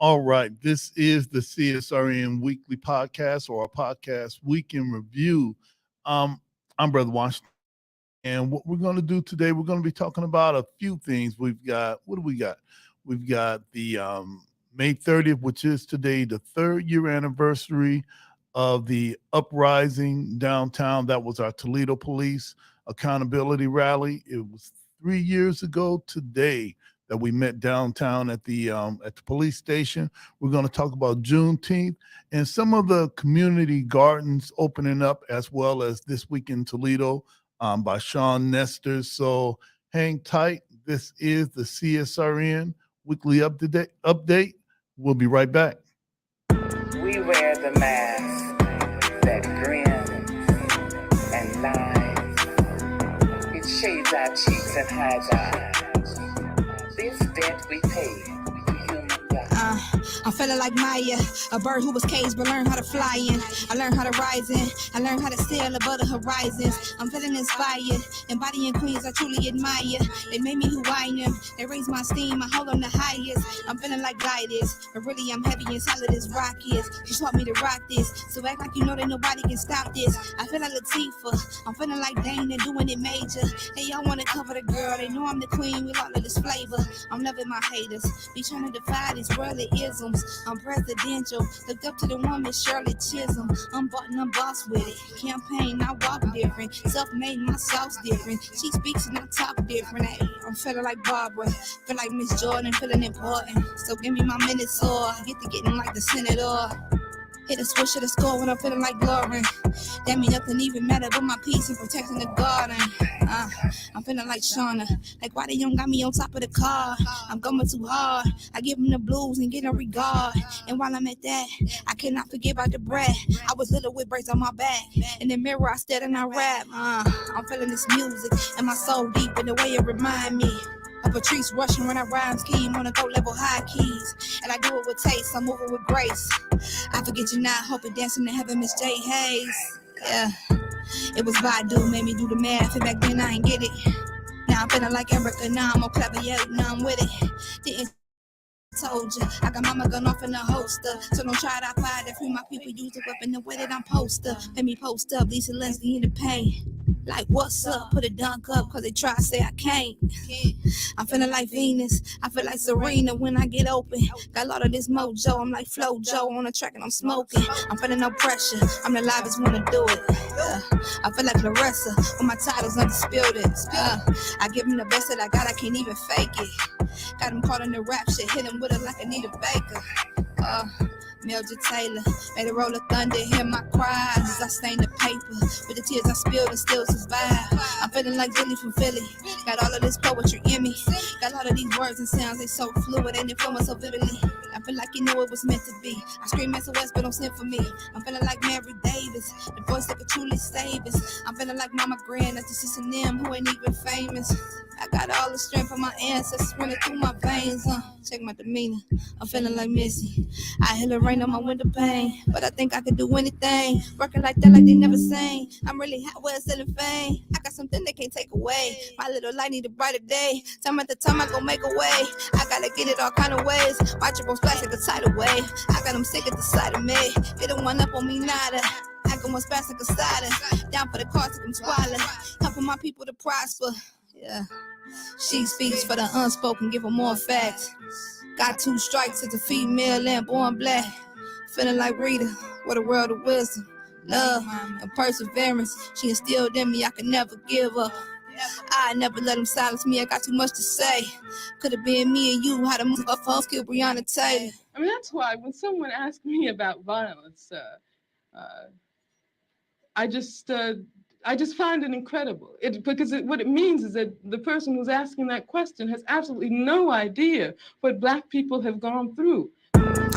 All right, this is the CSRN Weekly Podcast or a podcast week in review. I'm Brother Washington, and what we're going to do today, we're going to be talking about a few things. We've got, what do we got? We've got the May 30th, which is today, the 3rd year anniversary of the uprising downtown. That was our Toledo Police Accountability Rally. It was 3 years ago today that we met downtown at the police station. We're going to talk about Juneteenth and some of the community gardens opening up, as well as This Week in Toledo by Sean Nestor. So hang tight. This is the CSRN Weekly Update. We'll be right back. We wear the mask that grins and lies. It shades our cheeks and hides our eyes. This debt we pay to human God. I'm feeling like Maya, a bird who was caged but learned how to fly in. I learned how to rise in, I learned how to sail above the horizons. I'm feeling inspired, embodying queens I truly admire. They made me who I am, they raised my esteem, I hold on the highest. I'm feeling like Gliders, but really I'm heavy and solid as rock is. She taught me to rock this, so act like you know that nobody can stop this. I feel like Latifah, I'm feeling like Dana doing it major. They all wanna cover the girl, they know I'm the queen with all of this flavor. I'm loving my haters, be trying to defy these worldly isms. I'm presidential, look up to the woman Shirley Chisholm. I'm bought and I'm boss with it. Campaign, I walk different. Self-made, my sauce different. She speaks and I talk different. Hey, I'm feeling like Barbara, feel like Miss Jordan, feeling important. So give me my minutes or I get to getting like the senator. Hit a switch of the score when I'm feeling like Lauren. That mean nothing even matter but my peace and protecting the garden. I'm feeling like Shauna. Like why they don't got me on top of the car? I'm going too hard. I give them the blues and get no regard. And while I'm at that, I cannot forget about the bread. I was little with braids on my back. In the mirror I stared and I rap. I'm feeling this music and my soul deep in the way it remind me of Patrice rushing when I rhyme scheme on a go level high keys. And I do it with taste, I'm moving with grace. I forget you not, hope it dancing to heaven, Miss J. Hayes. Yeah, it was Badu, made me do the math, and back then I ain't get it. Now I'm feeling like Erica, now I'm more clever, yeah, now I'm with it. Didn't told you, I got mama gun off in the holster. So don't try to apply that free my people use the weapon the way that I'm poster. Let me post up, Lisa Leslie in the pain. Like what's up, put a dunk up, cause they try to say I can't. I'm feeling like Venus, I feel like Serena when I get open. Got a lot of this mojo, I'm like Flo Joe on the track and I'm smoking. I'm feeling no pressure, I'm the livest one to do it. I feel like Clarissa when my title's undisputed. I give them the best that I got, I can't even fake it. Got them caught in the rap shit, hit them with it like Anita Baker. Mildred Taylor, made a roll of thunder, hear my cries as I stain the paper with the tears I spilled and still survive. I'm feeling like Billy from Philly, got all of this poetry in me, got all of these words and sounds, they so fluid and they flow so vividly. I feel like you know it was meant to be. I scream SOS but don't send for me. I'm feeling like Mary Davis, the voice that could truly save us. I'm feeling like Mama Grand, that's the sister them who ain't even famous. I got all the strength of my ancestors running through my veins. Check my demeanor, I'm feeling like Missy. I hear the rain on my window pane, but I think I could do anything. Working like that, like they never sang. I'm really hot, well, selling fame. I got something they can't take away. My little light need a brighter day. Time at the time, I gon' make a way. I gotta get it all kind of ways. Watch it both splash like a tidal wave. I got them sick at the sight of me. They don't one up on me, nada. I go one splash like a cider. Down for the cause to come swallow. Helping my people to prosper. Yeah. She speaks for the unspoken, give her more facts. Got 2 strikes as a female and born black. Feeling like Rita, what a world of wisdom, love, and perseverance. She instilled in me, I can never give up. I never let them silence me, I got too much to say. Could have been me and you, how to move up for skill Breonna Taylor. I mean, that's why when someone asks me about violence, I just find it incredible. Because what it means is that the person who's asking that question has absolutely no idea what Black people have gone through.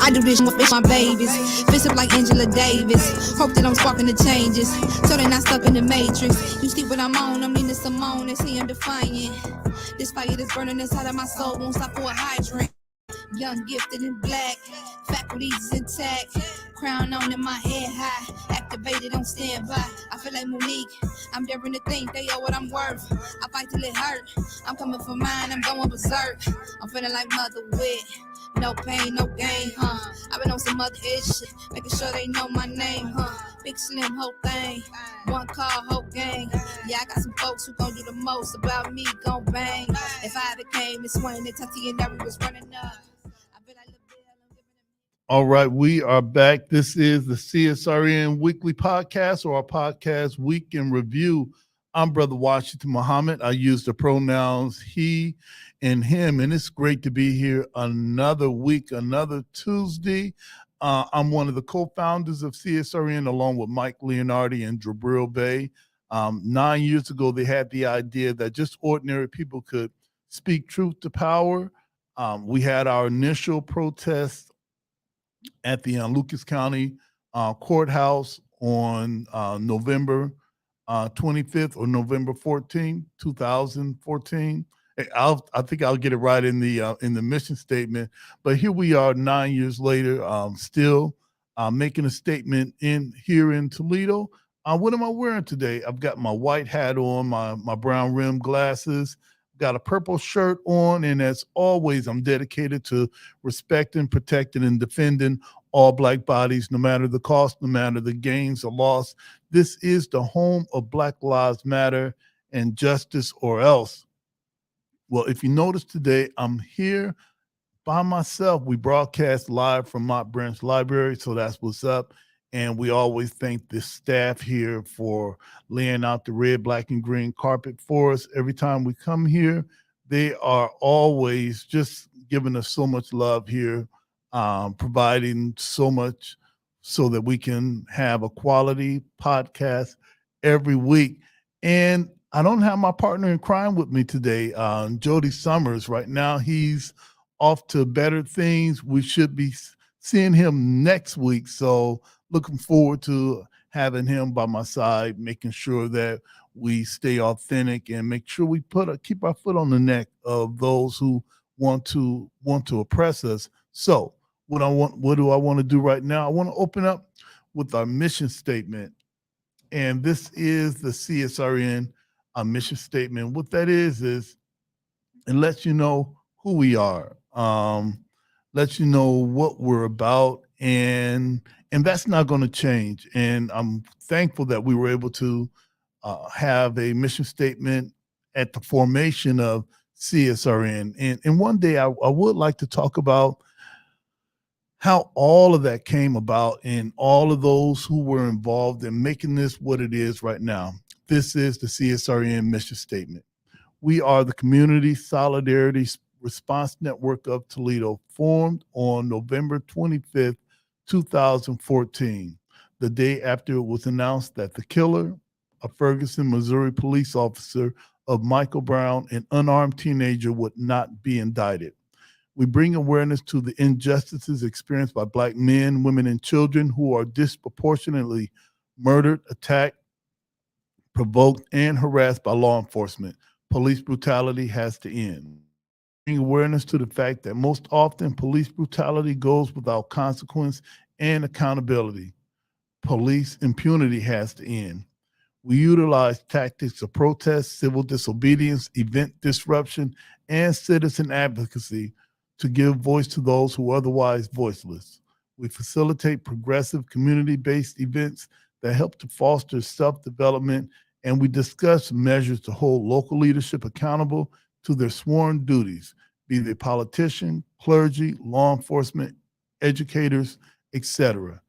I do this with my babies, fist up like Angela Davis. Hope that I'm sparking the changes, so they're not stuck in the matrix. You see what I'm on, I'm Nina Simone, they see I'm defiant. This fire that's burning inside of my soul won't stop for a hydrant. Young, gifted, and black, faculties intact. Crown on in my head high, activated on standby. I feel like Monique, I'm daring to think they owe what I'm worth. I fight till it hurt, I'm coming for mine, I'm going berserk. I'm feeling like Mother Wit, No pain, no gain, I've been on some other shit, making sure they know my name, Big slim whole thing, one call, whole gang. Yeah, I got some folks who gon' do the most about me, gon' bang. If I ever came this way, the Tati and Every was running up. I bet I look good, I'm giving them. All right, we are back. This is the CSRN Weekly Podcast, or our podcast Week in Review. I'm Brother Washington Muhammad. I use the pronouns he and him, and it's great to be here another week, another Tuesday. I'm one of the co-founders of CSRN, along with Mike Leonardi and Jabril Bay. 9 years ago, they had the idea that just ordinary people could speak truth to power. We had our initial protest at the Lucas County Courthouse on November 25th or November 14th, 2014. I think I'll get it right in the mission statement. But here we are 9 years later, still making a statement here in Toledo. What am I wearing today? I've got my white hat on, my brown rim glasses, got a purple shirt on, and as always, I'm dedicated to respecting, protecting, and defending all Black bodies, no matter the cost, no matter the gains or loss. This is the home of Black Lives Matter and Justice or Else. Well, if you notice today, I'm here by myself. We broadcast live from Mott Branch Library, so that's what's up. And we always thank the staff here for laying out the red, black, and green carpet for us. Every time we come here, they are always just giving us so much love here, providing so much so that we can have a quality podcast every week. And I don't have my partner in crime with me today, Jody Summers. Right now, he's off to better things. We should be seeing him next week. So looking forward to having him by my side, making sure that we stay authentic and make sure we keep our foot on the neck of those who want to oppress us. So what do I want to do right now? I want to open up with our mission statement. And this is the CSRN mission statement. What that is it lets you know who we are, lets you know what we're about, and that's not going to change. And I'm thankful that we were able to have a mission statement at the formation of CSRN. And one day I would like to talk about how all of that came about and all of those who were involved in making this what it is right now. This is the CSRN mission statement. We are the Community Solidarity Response Network of Toledo, formed on November 25th, 2014, the day after it was announced that the killer, a Ferguson, Missouri police officer of Michael Brown, an unarmed teenager, would not be indicted. We bring awareness to the injustices experienced by Black men, women, and children who are disproportionately murdered, attacked, provoked, and harassed by law enforcement. Police brutality has to end. Bring awareness to the fact that most often police brutality goes without consequence and accountability. Police impunity has to end. We utilize tactics of protest, civil disobedience, event disruption, and citizen advocacy to give voice to those who are otherwise voiceless. We facilitate progressive community-based events that help to foster self-development, and we discuss measures to hold local leadership accountable to their sworn duties, be they politician, clergy, law enforcement, educators, etc.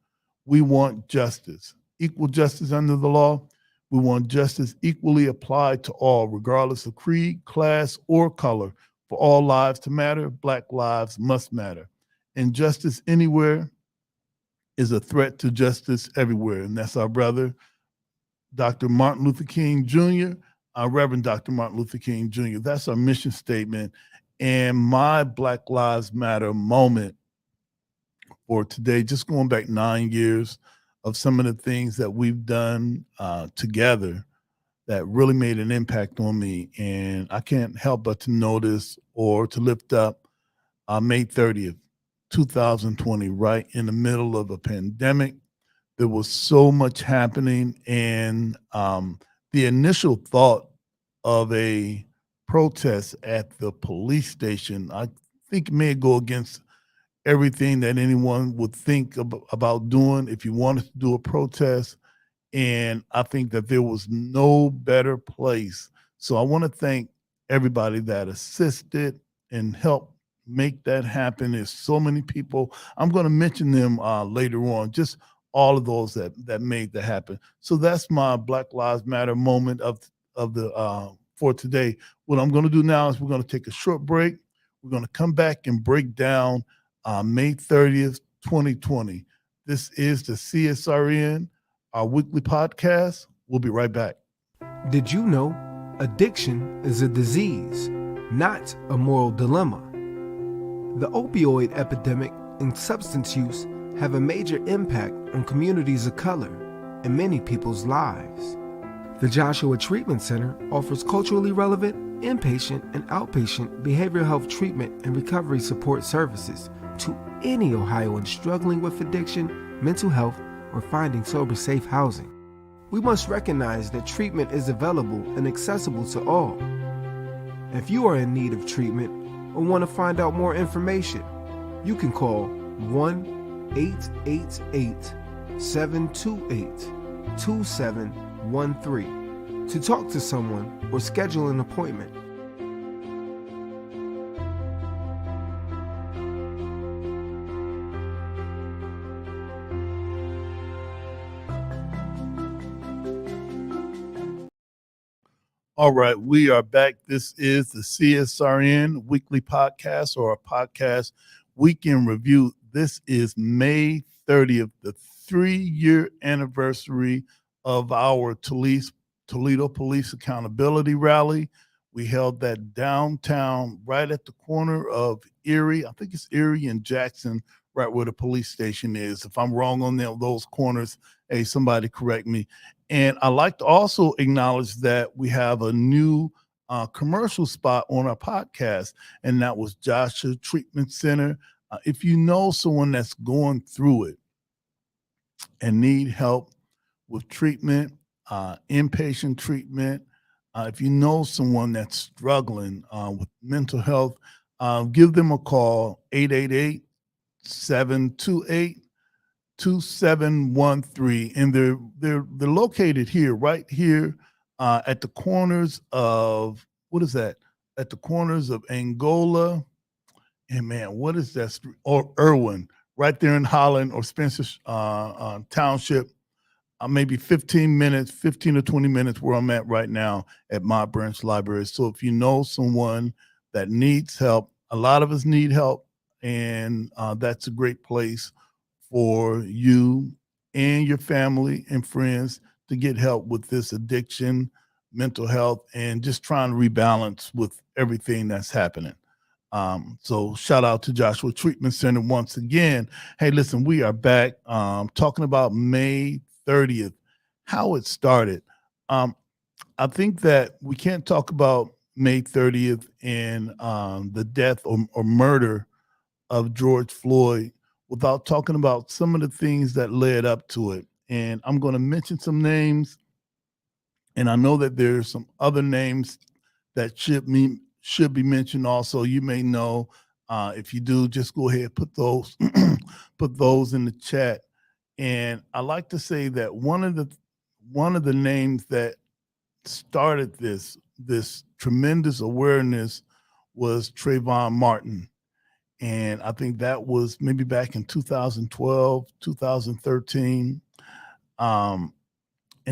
We want justice, equal justice under the law. We want justice equally applied to all, regardless of creed, class, or color. For all lives to matter, Black lives must matter. And justice anywhere is a threat to justice everywhere. And that's our brother, Dr. Martin Luther King Jr., our Reverend Dr. Martin Luther King Jr. That's our mission statement. And my Black Lives Matter moment for today, just going back 9 years of some of the things that we've done together that really made an impact on me. And I can't help but to notice or to lift up May 30th, 2020, right in the middle of a pandemic. There was so much happening, and the initial thought of a protest at the police station, I think may go against everything that anyone would think about doing if you wanted to do a protest. And I think that there was no better place. So I want to thank everybody that assisted and helped make that happen. There's so many people. I'm going to mention them later on. Just all of those that made that happen. So that's my Black Lives Matter moment of the for today. What I'm going to do now is we're going to take a short break. We're going to come back and break down May 30th, 2020. This is the CSRN, our weekly podcast. We'll be right back. Did you know addiction is a disease, not a moral dilemma? The opioid epidemic and substance use have a major impact on communities of color and many people's lives. The Joshua Treatment Center offers culturally relevant, inpatient, and outpatient behavioral health treatment and recovery support services to any Ohioan struggling with addiction, mental health, or finding sober, safe housing. We must recognize that treatment is available and accessible to all. If you are in need of treatment or want to find out more information, you can call 1-888-728-2713 to talk to someone or schedule an appointment. All right, we are back. This is the CSRN weekly podcast, or a podcast weekend review. This is May 30th, the 3-year anniversary of our Toledo Police Accountability Rally. We held that downtown, right at the corner of Erie. I think it's Erie and Jackson, right where the police station is. If I'm wrong on those corners, hey, somebody correct me. And I like to also acknowledge that we have a new commercial spot on our podcast, and that was Joshua Treatment Center. If you know someone that's going through it and need help with treatment, inpatient treatment, if you know someone that's struggling with mental health, give them a call, 888-728-2713. And they're located here, right here at the corners of, what is that? At the corners of Angola and, man, what is that street? Or Irwin, right there in Holland or Spencer Township. Maybe 15 to 20 minutes where I'm at right now at my branch library. So if you know someone that needs help, a lot of us need help, and that's a great place for you and your family and friends to get help with this addiction, mental health, and just trying to rebalance with everything that's happening. So shout out to Joshua Treatment Center once again. Hey, listen, we are back talking about May 30th, how it started. I think that we can't talk about May 30th and the death or murder of George Floyd without talking about some of the things that led up to it. And I'm going to mention some names, and I know that there's some other names that should be mentioned also. You may know. If you do, just go ahead, put those put those in the chat. And I like to say that one of the names that started this tremendous awareness was Trayvon Martin. And I think that was maybe back in 2012, 2013. And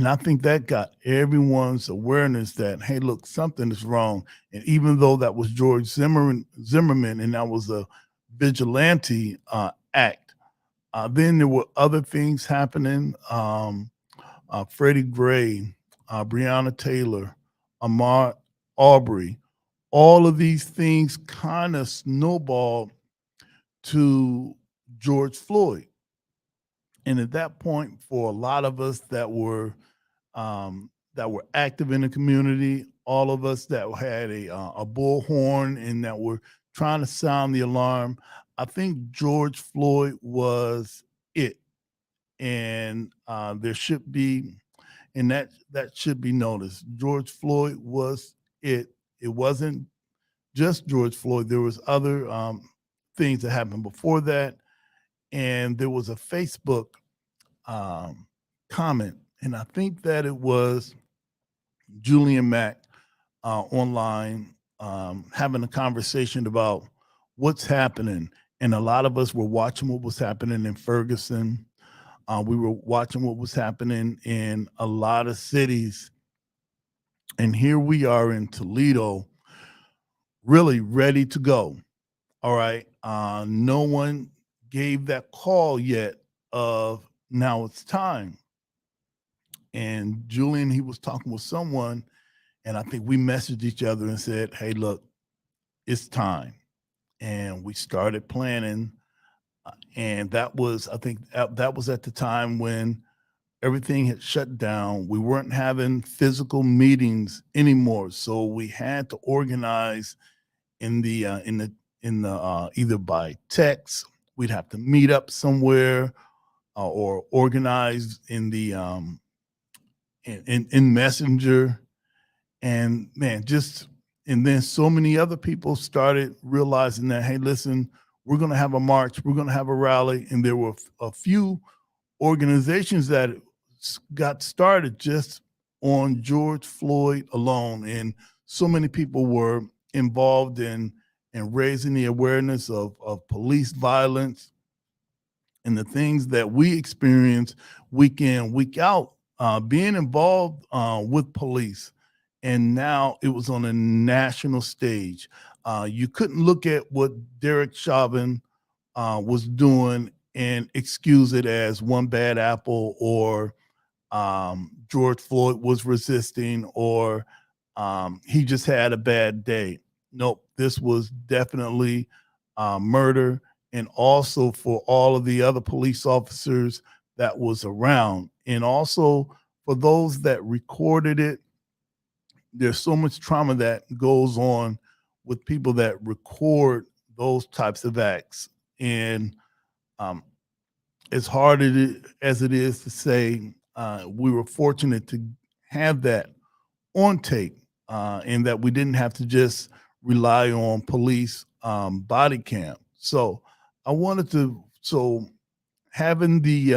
I think that got everyone's awareness that, hey, look, something is wrong. And even though that was George Zimmerman, and that was a vigilante act, then there were other things happening. Freddie Gray, Breonna Taylor, Ahmaud Arbery, all of these things kind of snowballed to George Floyd. And at that point, for a lot of us that were active in the community, all of us that had a bullhorn and that were trying to sound the alarm, I think George Floyd was it. And there should be, and that should be noticed. George Floyd was it. It wasn't just George Floyd. There was other things that happened before that. And there was a Facebook comment, and I think that it was Julian Mack online having a conversation about what's happening. And a lot of us were watching what was happening in Ferguson. We were watching what was happening in a lot of cities. And here we are in Toledo, really ready to go. All right. No one gave that call yet of now it's time. And Julian, he was talking with someone, and I think we messaged each other and said, hey, look, it's time. And we started planning. And that was, I think, that was at the time when everything had shut down. We weren't having physical meetings anymore. So we had to organize in the either by text, we'd have to meet up somewhere, or organize in the in Messenger. And man, and then so many other people started realizing that, hey, listen, we're going to have a march, we're going to have a rally. And there were a few organizations that got started just on George Floyd alone. And so many people were involved in raising the awareness of police violence and the things that we experience week in, week out, being involved with police. And now it was on a national stage. You couldn't look at what Derek Chauvin was doing and excuse it as one bad apple, or George Floyd was resisting, or he just had a bad day. Nope, this was definitely murder. And also for all of the other police officers that was around, and also for those that recorded it. There's so much trauma that goes on with people that record those types of acts. And as hard as it is to say, we were fortunate to have that on tape, and that we didn't have to just rely on police body cam. So I wanted to, so having the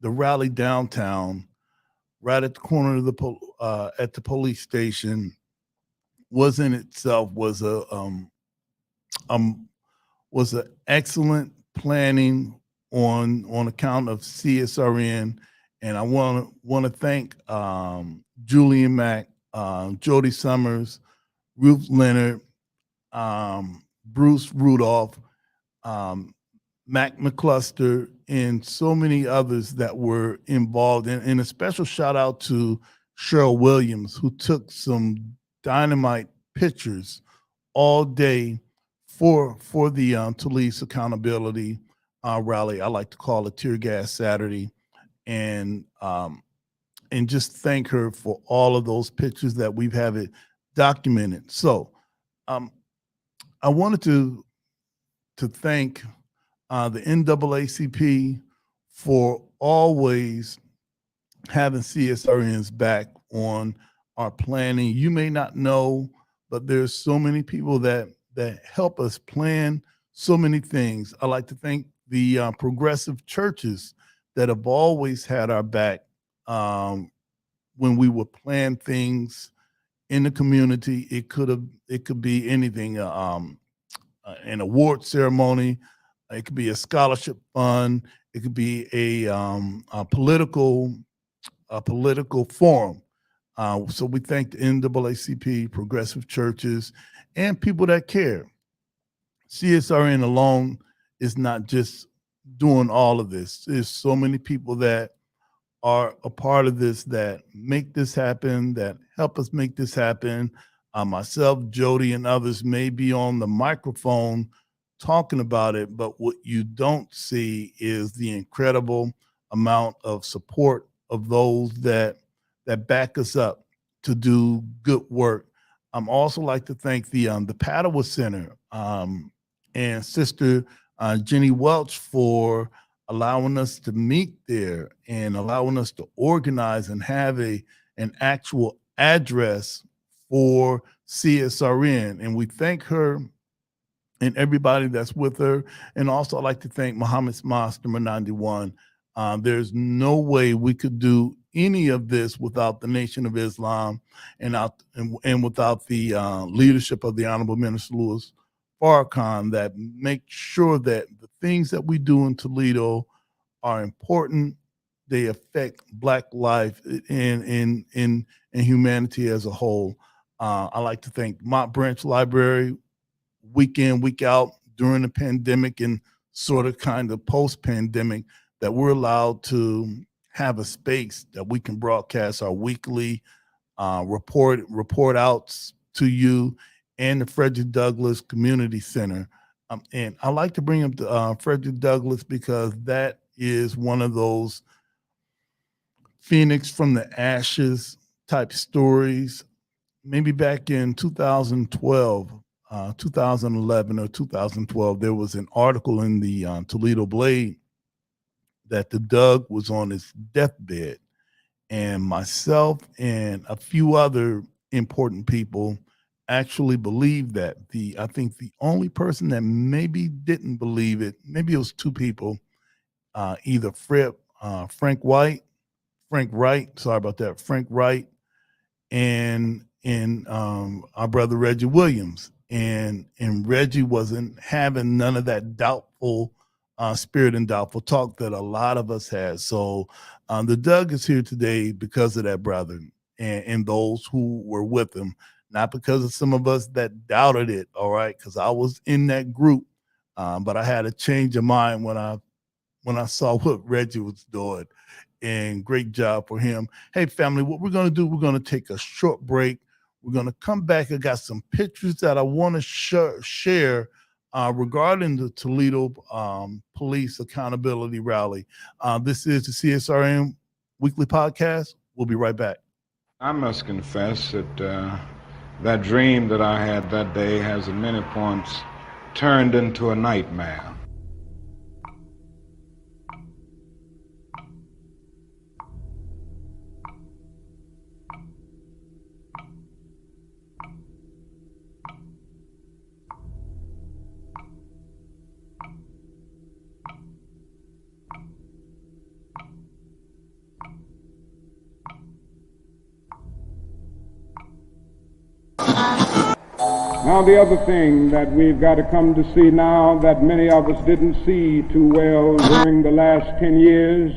rally downtown, right at the corner of at the police station, was in itself was an excellent planning on account of CSRN. And I want to thank Julian Mack, Jody Summers, Ruth Leonard, Bruce Rudolph, Mac McCluster, and so many others that were involved. And a special shout out to Cheryl Williams, who took some dynamite pictures all day for the Police Accountability rally. I like to call it Tear Gas Saturday. And just thank her for all of those pictures that we've have it documented. So I wanted to thank the NAACP for always having CSRN's back on our planning. You may not know, but there's so many people that help us plan so many things. I like to thank the progressive churches that have always had our back when we would plan things in the community. It could be anything, an award ceremony. It could be a scholarship fund. It could be a political forum. So we thank the NAACP, progressive churches, and people that care. CSRN alone is not just doing all of this. There's so many people that are a part of this, that make this happen, that help us make this happen. Myself, Jody, and others may be on the microphone talking about it, but what you don't see is the incredible amount of support of those that back us up to do good work. I'm also like to thank the Padua Center and Sister Jenny Welch for allowing us to meet there and allowing us to organize and have an actual address for CSRN. And we thank her and everybody that's with her. And also I'd like to thank Muhammad's Mosque number 91. There's no way we could do any of this without the Nation of Islam and without the leadership of the Honorable Minister Louis Farrakhan, that make sure that the things that we do in Toledo are important. They affect Black life and humanity as a whole. I like to thank Mott Branch Library, week in, week out, during the pandemic and sort of kind of post-pandemic, that we're allowed to have a space that we can broadcast our weekly report outs to you, and the Frederick Douglass Community Center. And I like to bring up Frederick Douglass because that is one of those Phoenix from the ashes type stories. Maybe back in 2012, 2011 or 2012, there was an article in the Toledo Blade that the Doug was on his deathbed, and myself and a few other important people actually believed that. I think the only person that maybe didn't believe it, maybe it was two people, either Frank Wright, and our brother Reggie Williams. And Reggie wasn't having none of that doubtful spirit and doubtful talk that a lot of us had. So the Doug is here today because of that brother and those who were with him, not because of some of us that doubted it, all right, because I was in that group, but I had a change of mind when I saw what Reggie was doing, and great job for him. Hey, family, what we're going to do, we're going to take a short break. We're going to come back. I got some pictures that I want to share regarding the Toledo Police Accountability Rally. This is the CSRN Weekly Podcast. We'll be right back. I must confess that that dream that I had that day has at many points turned into a nightmare. Now, the other thing that we've got to come to see now that many of us didn't see too well during the last 10 years,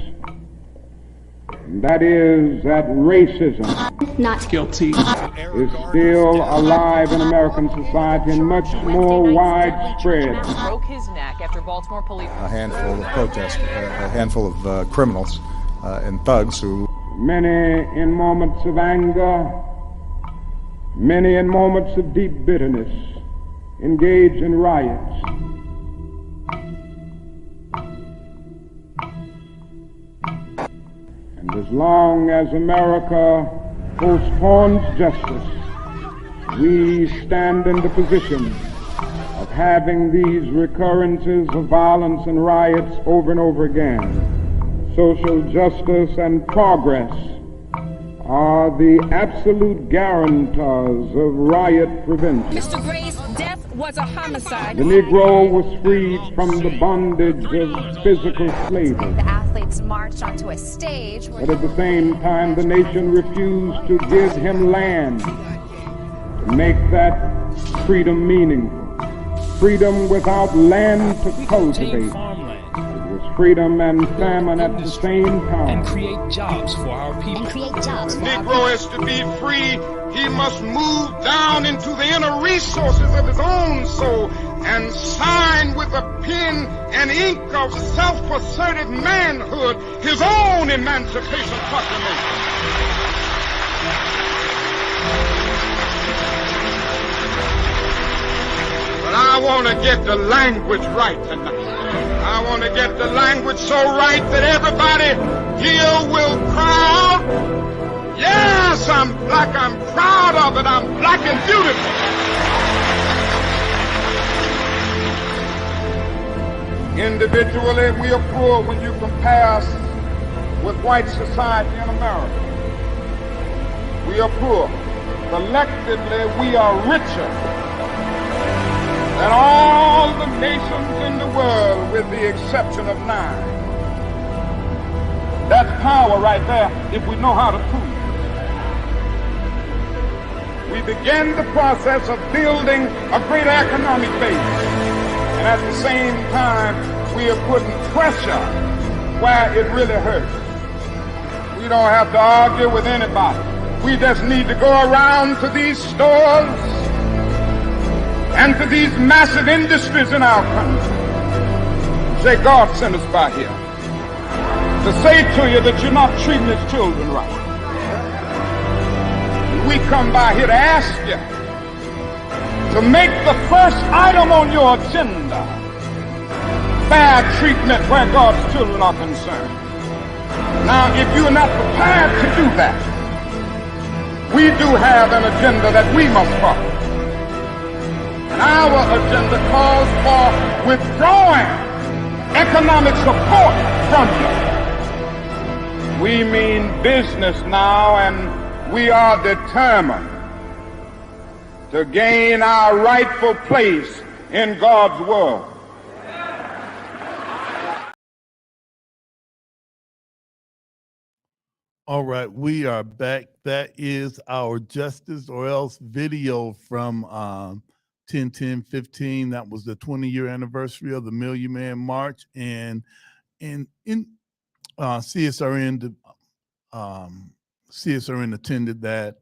that is that racism not guilty is still alive in American society and much more widespread. Broke his neck after Baltimore police. A handful of protesters, a handful of criminals and thugs who... Many in moments of anger, many in moments of deep bitterness, engage in riots. And as long as America postpones justice, we stand in the position of having these recurrences of violence and riots over and over again. Social justice and progress are the absolute guarantors of riot prevention. Mr. Gray's death was a homicide. The Negro was freed from the bondage of physical slavery. The athletes marched onto a stage. But at the same time, the nation refused to give him land to make that freedom meaningful. Freedom without land to cultivate. Freedom and famine at the same time. And create jobs for our people. The Negro is to be free. He must move down into the inner resources of his own soul and sign with a pen and ink of self-assertive manhood his own Emancipation Proclamation. But I want to get the language right tonight. I want to get the language so right that everybody here will cry out, yes, I'm black, I'm proud of it, I'm black and beautiful. Individually, we are poor when you compare us with white society in America. We are poor. Collectively, we are richer. that all the nations in the world, with the exception of 9, that's power right there if we know how to prove it. We begin the process of building a greater economic base. And at the same time, we are putting pressure where it really hurts. We don't have to argue with anybody. We just need to go around to these stores and to these massive industries in our country. Say, God sent us by here to say to you that you're not treating his children right. We come by here to ask you to make the first item on your agenda fair treatment where God's children are concerned. Now, if you're not prepared to do that, we do have an agenda that we must follow. And our agenda calls for withdrawing economic support from you. We mean business now, and we are determined to gain our rightful place in God's world. All right, we are back. That is our Justice or Else video from 10-10-15. That was the 20-year anniversary of the Million Man March, and in CSRN, CSRN attended that,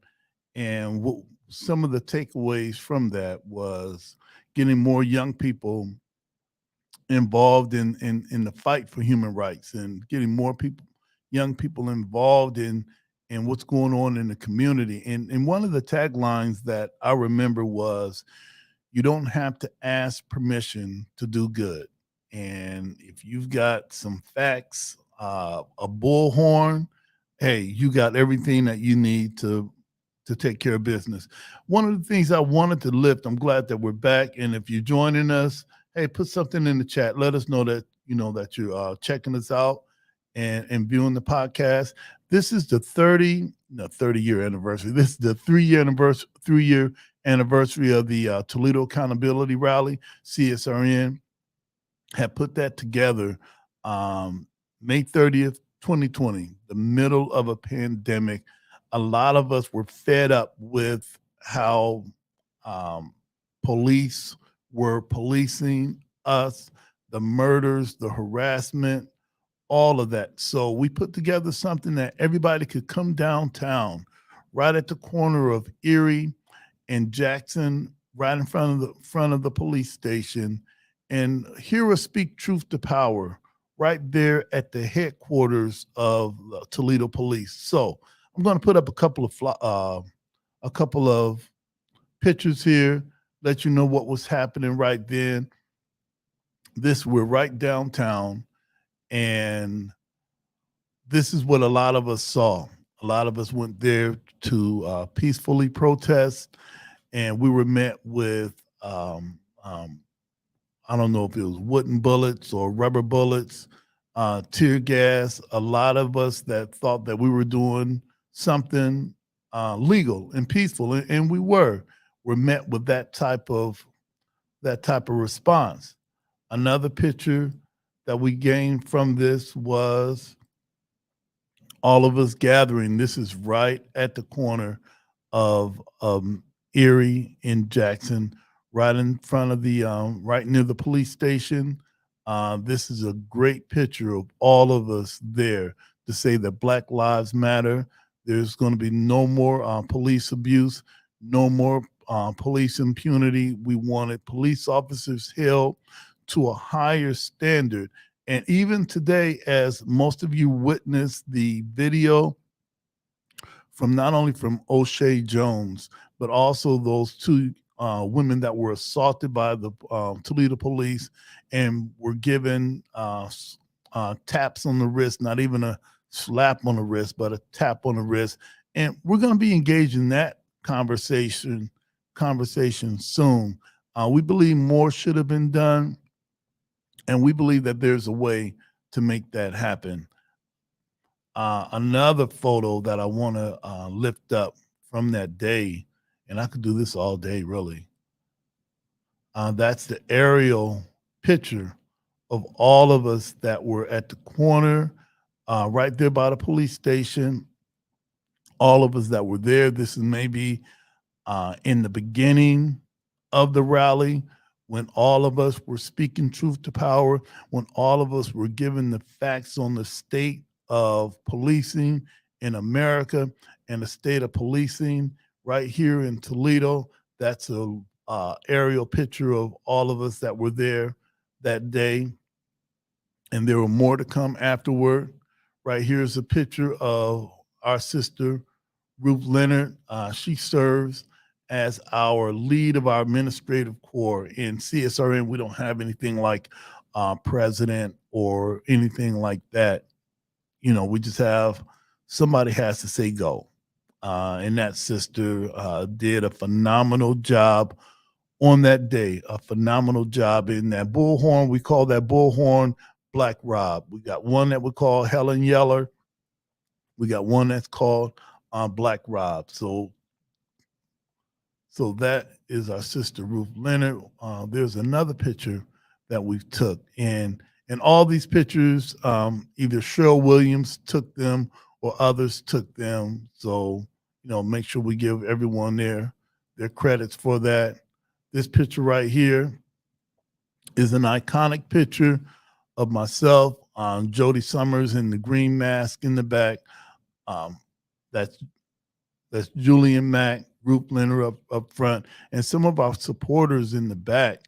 and some of the takeaways from that was getting more young people involved in the fight for human rights, and getting more young people involved in what's going on in the community. And one of the taglines that I remember was, you don't have to ask permission to do good. And if you've got some facts, a bullhorn, hey, you got everything that you need to take care of business. One of the things I wanted to lift, I'm glad that we're back. And if you're joining us, hey, put something in the chat. Let us know that, that you're checking us out and viewing the podcast. This is the 30-year anniversary. This is the 3-year anniversary of the Toledo Accountability Rally. CSRN had put that together May 30th, 2020, the middle of a pandemic. A lot of us were fed up with how police were policing us, the murders, the harassment, all of that. So we put together something that everybody could come downtown, right at the corner of Erie and Jackson, right in front of the police station, and hear us speak truth to power right there at the headquarters of Toledo Police. So I'm going to put up a couple of pictures here, let you know what was happening right then. We're right downtown, and this is what a lot of us saw. A lot of us went there to peacefully protest, and we were met with, I don't know if it was wooden bullets or rubber bullets, tear gas. A lot of us that thought that we were doing something legal and peaceful, and we were met with that type of response. Another picture that we gained from this was all of us gathering. This is right at the corner of Erie and Jackson, right in front of the, right near the police station. This is a great picture of all of us there to say that Black Lives Matter. There's going to be no more police abuse, no more police impunity. We wanted police officers held to a higher standard. And even today, as most of you witnessed the video from not only from O'Shea Jones, but also those two women that were assaulted by the Toledo police and were given taps on the wrist, not even a slap on the wrist, but a tap on the wrist. And we're going to be engaged in that conversation soon. We believe more should have been done, and we believe that there's a way to make that happen. Another photo that I want to lift up from that day, and I could do this all day, really. That's the aerial picture of all of us that were at the corner, right there by the police station. All of us that were there. This is maybe in the beginning of the rally, when all of us were speaking truth to power, when all of us were given the facts on the state of policing in America and the state of policing right here in Toledo. That's a aerial picture of all of us that were there that day, and there were more to come afterward. Right here is a picture of our sister Ruth Leonard. She serves as our lead of our administrative corps. In CSRN, we don't have anything like president or anything like that. You know, we just have somebody has to say go. And that sister did a phenomenal job on that day, a phenomenal job in that bullhorn. We call that bullhorn Black Rob. We got one that we call Helen Yeller. We got one that's called Black Rob. So that is our sister Ruth Leonard. There's another picture that we took, and all these pictures, either Cheryl Williams took them or others took them. So make sure we give everyone their credits for that. This picture right here is an iconic picture of myself, Jody Summers in the green mask in the back. That's Julian Mack, Ruth Leonard up front, and some of our supporters in the back.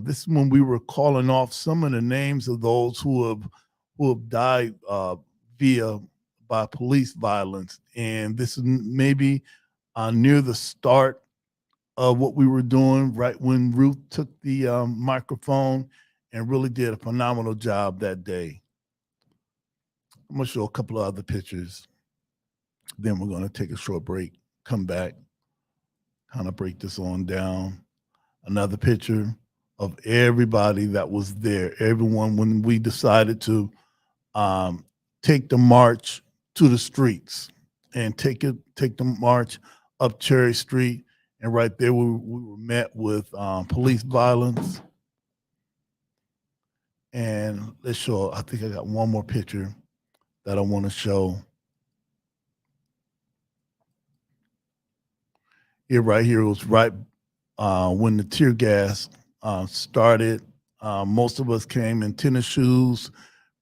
This is when we were calling off some of the names of those who have died by police violence, and this is maybe near the start of what we were doing, right when Ruth took the microphone and really did a phenomenal job that day. I'm gonna show a couple of other pictures. Then we're gonna take a short break, come back, kind of break this on down. Another picture of everybody that was there, everyone when we decided to take the march to the streets and take the march up Cherry Street. And right there, we were met with police violence. And let's show, I think I got one more picture that I want to show. Here, right here, was right when the tear gas started. Most of us came in tennis shoes,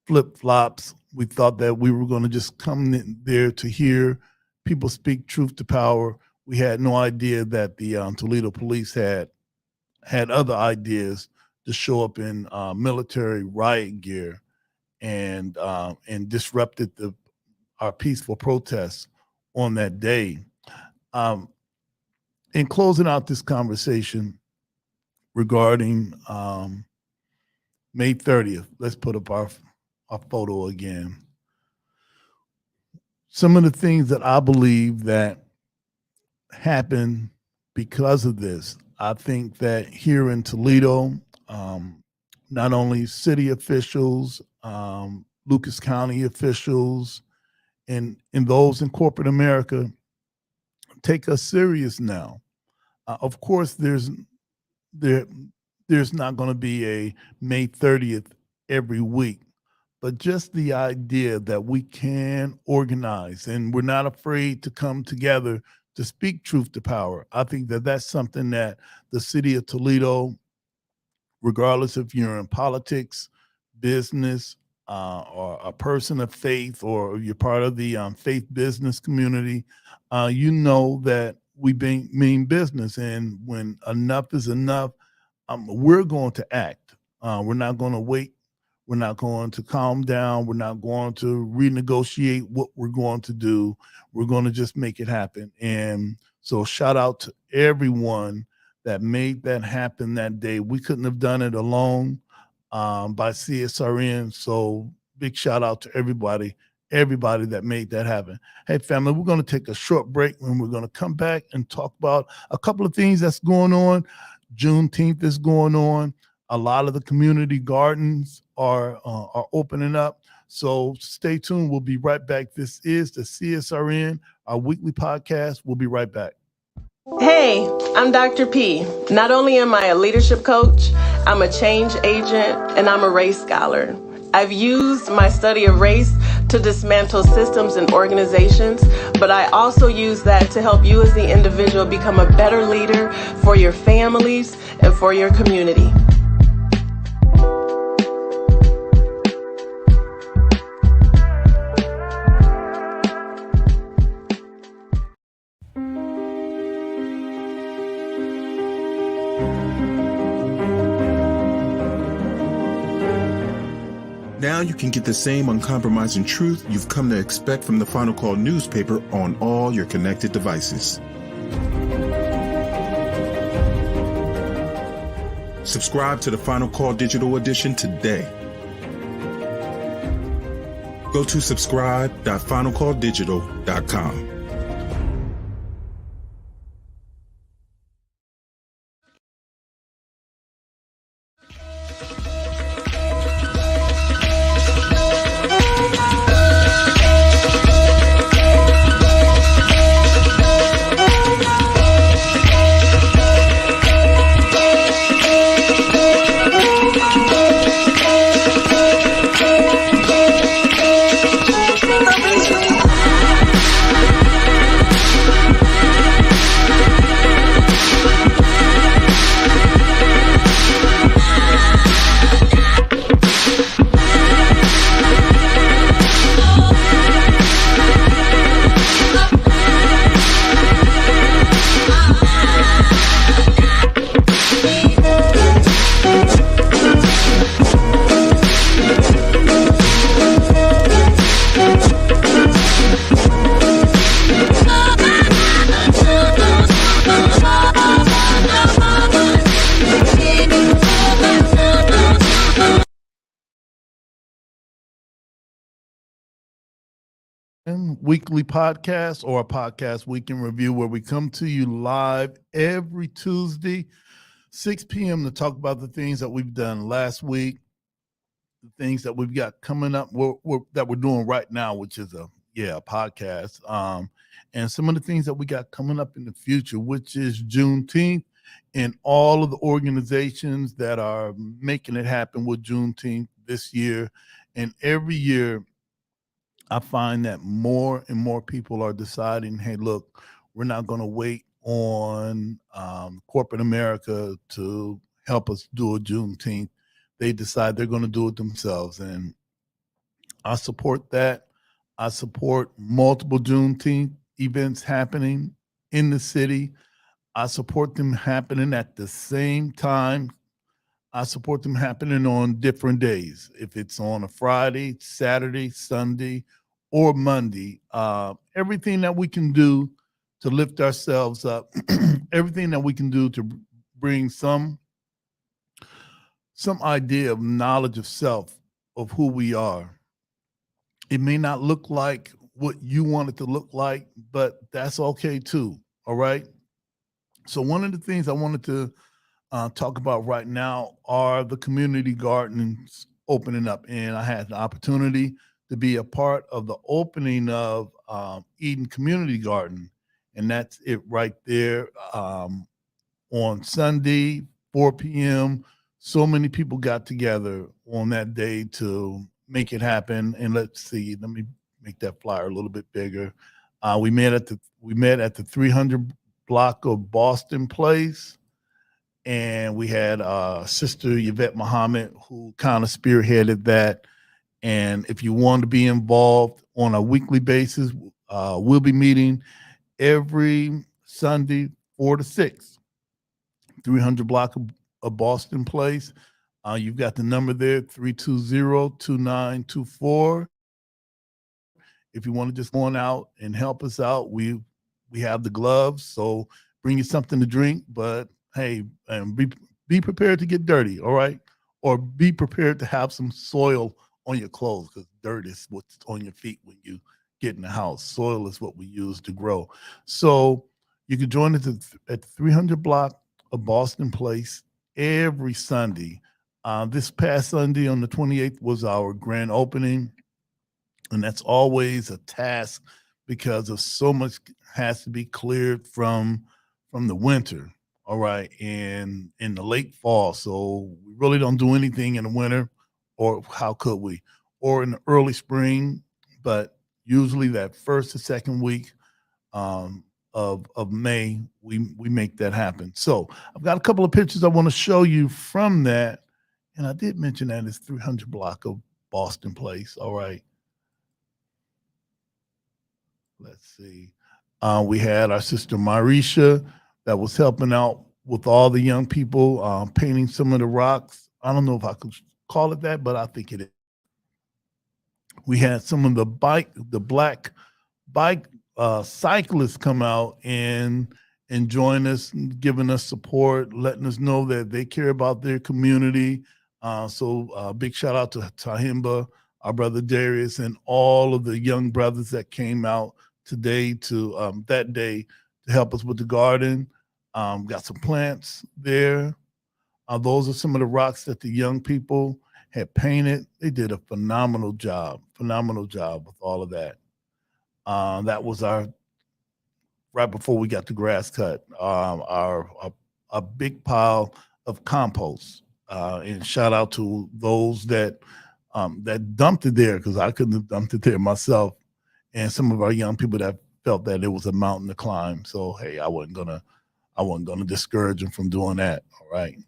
flip-flops. We thought that we were going to just come in there to hear people speak truth to power. We had no idea that the Toledo police had other ideas to show up in military riot gear and disrupted our peaceful protests on that day. In closing out this conversation regarding May 30th, let's put up our photo again. Some of the things that I believe that happened because of this, I think that here in Toledo, not only city officials, Lucas County officials, and those in corporate America take us serious now. Of course, there's not going to be a May 30th every week, but just the idea that we can organize and we're not afraid to come together to speak truth to power. I think that that's something that the city of Toledo, regardless if you're in politics, business, or a person of faith, or you're part of the faith business community, you know that we mean business. And when enough is enough, we're going to act. We're not going to wait. We're not going to calm down. We're not going to renegotiate what we're going to do. We're going to just make it happen. And so shout out to everyone that made that happen that day. We couldn't have done it alone by CSRN. So big shout out to everybody that made that happen. Hey, family, we're going to take a short break and we're going to come back and talk about a couple of things that's going on. Juneteenth is going on. A lot of the community gardens are opening up. So stay tuned. We'll be right back. This is the CSRN, our weekly podcast. We'll be right back. Hey, I'm Dr. P. Not only am I a leadership coach, I'm a change agent and I'm a race scholar. I've used my study of race to dismantle systems and organizations, but I also use that to help you as the individual become a better leader for your families and for your community. Now you can get the same uncompromising truth you've come to expect from the Final Call newspaper on all your connected devices. Subscribe to the Final Call Digital Edition today. Go to subscribe.finalcalldigital.com. Weekly podcast or a podcast week in review, where we come to you live every Tuesday, 6 p.m. to talk about the things that we've done last week, the things that we've got coming up that we're doing right now, which is a podcast, and some of the things that we got coming up in the future, which is Juneteenth, and all of the organizations that are making it happen with Juneteenth this year. And every year I find that more and more people are deciding, hey, look, we're not going to wait on corporate America to help us do a Juneteenth. They decide they're going to do it themselves. And I support that. I support multiple Juneteenth events happening in the city. I support them happening at the same time. I support them happening on different days. If it's on a Friday, Saturday, Sunday, or Monday, everything that we can do to lift ourselves up, everything that we can do to bring some idea of knowledge of self, of who we are. It may not look like what you want it to look like, but that's okay too. All right. So one of the things I wanted to talk about right now are the community gardens opening up. And I had the opportunity to be a part of the opening of Eden Community Garden. And that's it right there on Sunday, 4 p.m. So many people got together on that day to make it happen. And let's see, let me make that flyer a little bit bigger. We met at the 300 block of Boston Place. And we had Sister Yvette Muhammad, who kind of spearheaded that. And if you want to be involved on a weekly basis, we'll be meeting every Sunday, 4 to 6, 300 block of Boston Place. You've got the number there, 320-2924. If you want to just go on out and help us out, we have the gloves, so bring you something to drink. But hey, be prepared to get dirty, all right? Or be prepared to have some soil on your clothes, because dirt is what's on your feet when you get in the house. Soil is what we use to grow. So you can join us at the 300 block of Boston Place every Sunday. This past Sunday on the 28th was our grand opening. And that's always a task because of so much has to be cleared from from the winter, all right, and in the late fall. So we really don't do anything in the winter, or how could we? Or in the early spring, but usually that first or second week of May, we make that happen. So I've got a couple of pictures I want to show you from that, and I did mention that it's 300 block of Boston Place. All right, let's see. We had our sister Marisha that was helping out with all the young people painting some of the rocks. I don't know if I could call it that, but I think it is. We had some of the black bike cyclists come out and join us, giving us support, letting us know that they care about their community. So big shout out to Tahimba, our brother Darius, and all of the young brothers that came out today to that day to help us with the garden. Got some plants there. Those are some of the rocks that the young people had painted. They did a phenomenal job with all of that. That was our right before we got the grass cut. A big pile of compost, and shout out to those that dumped it there, because I couldn't have dumped it there myself, and some of our young people that felt that it was a mountain to climb. So hey, I wasn't gonna discourage them from doing that. All right.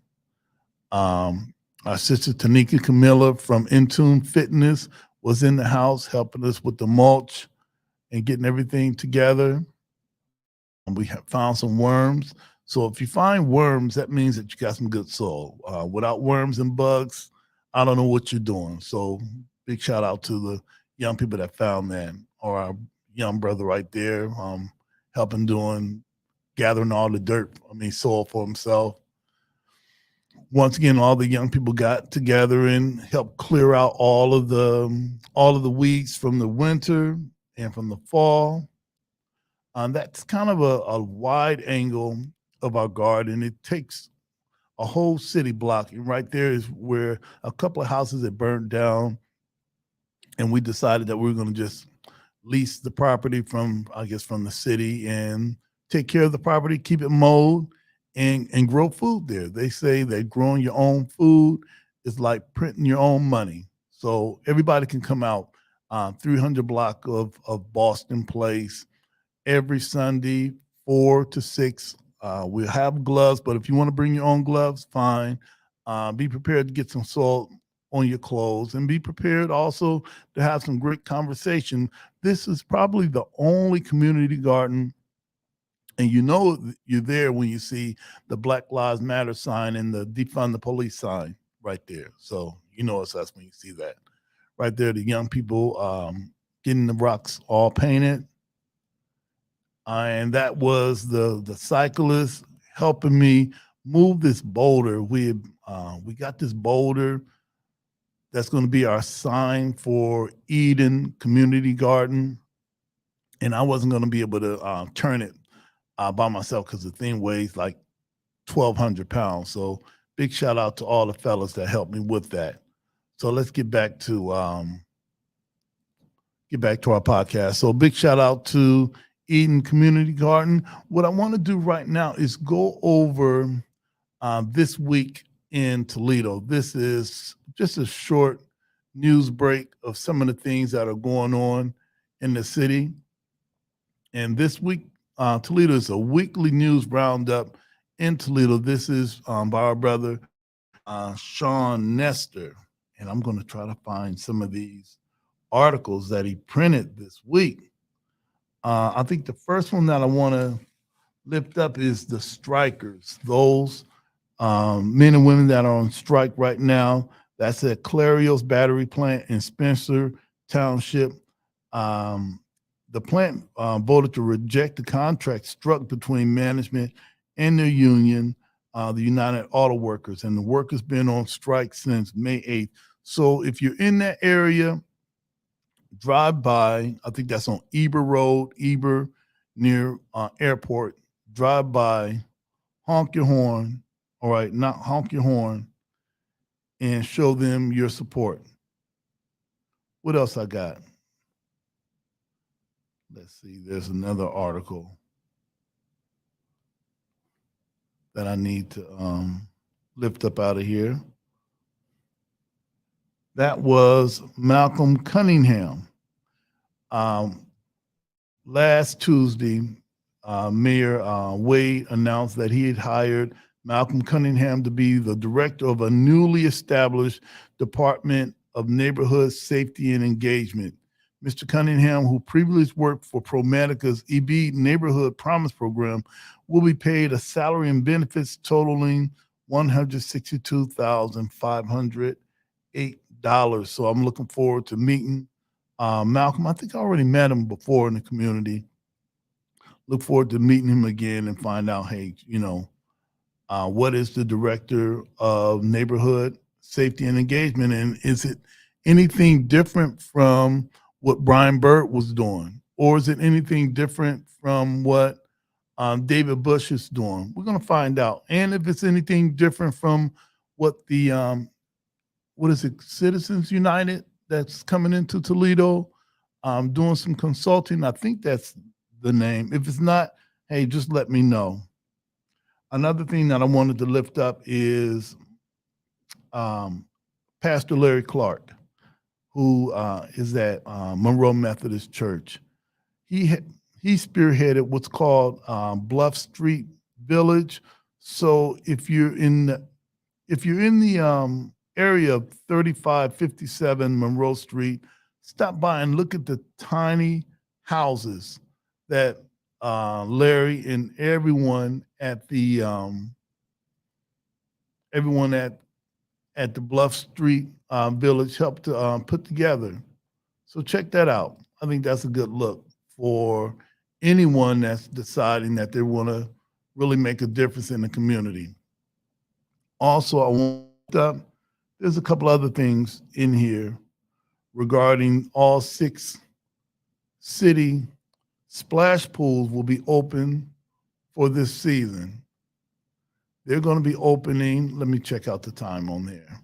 Our sister Tanika Camilla from Intune Fitness was in the house helping us with the mulch and getting everything together. And we have found some worms. So if you find worms, that means that you got some good soil. Without worms and bugs, I don't know what you're doing. So big shout out to the young people that found that, or our young brother right there, helping gathering all the dirt, soil for himself. Once again, all the young people got together and helped clear out all of the weeds from the winter and from the fall. That's kind of a wide angle of our garden. It takes a whole city block, and right there is where a couple of houses had burned down, and we decided that we were going to just lease the property from the city and take care of the property, keep it mowed, and grow food there. They say that growing your own food is like printing your own money. So everybody can come out, 300 block of Boston Place, every Sunday, 4 to 6. We'll have gloves, but if you want to bring your own gloves, fine. Be prepared to get some salt on your clothes, and be prepared also to have some great conversation. This is probably the only community garden, and you know you're there when you see the Black Lives Matter sign and the defund the police sign right there. So you know it's us when you see that. Right there, the young people getting the rocks all painted. And that was the cyclist helping me move this boulder. We got this boulder that's going to be our sign for Eden Community Garden, and I wasn't going to be able to turn it by myself because the thing weighs like 1,200 pounds. So big shout out to all the fellas that helped me with that. So let's get back to our podcast. So big shout out to Eden Community Garden. What I want to do right now is go over this week in Toledo. This is just a short news break of some of the things that are going on in the city. And this week, Toledo is a weekly news roundup in Toledo. This is by our brother, Sean Nestor. And I'm going to try to find some of these articles that he printed this week. I think the first one that I want to lift up is the strikers, those men and women that are on strike right now. That's at Clarios Battery Plant in Spencer Township. The plant voted to reject the contract struck between management and their union, the United Auto Workers, and the workers been on strike since May 8th. So if you're in that area, drive by. I think that's on Eber Road, Eber, near airport. Drive by, honk your horn. All right, not honk your horn, and show them your support. What else I got? Let's see. There's another article. that I need to lift up out of here. That was Malcolm Cunningham. Last Tuesday, Mayor Wade announced that he had hired Malcolm Cunningham to be the director of a newly established Department of Neighborhood Safety and Engagement. Mr. Cunningham, who previously worked for ProMedica's EB Neighborhood Promise Program, will be paid a salary and benefits totaling $162,508. So I'm looking forward to meeting Malcolm. I think I already met him before in the community. Look forward to meeting him again and find out, hey, what is the director of neighborhood safety and engagement? And is it anything different from what Brian Byrd was doing? Or is it anything different from what David Bush is doing? We're going to find out. And if it's anything different from what the, Citizens United that's coming into Toledo, doing some consulting. I think that's the name. If it's not, hey, just let me know. Another thing that I wanted to lift up is Pastor Larry Clark, who is at Monroe Methodist Church. He spearheaded what's called Bluff Street Village. So if you're in the area of 3557 Monroe Street, stop by and look at the tiny houses that Larry and everyone at the Bluff Street Village helped to put together. So check that out. I think that's a good look for anyone that's deciding that they want to really make a difference in the community. Also, I want to, there's a couple other things in here regarding all 6 city splash pools will be open for this season. They're going to be opening, let me check out the time on there.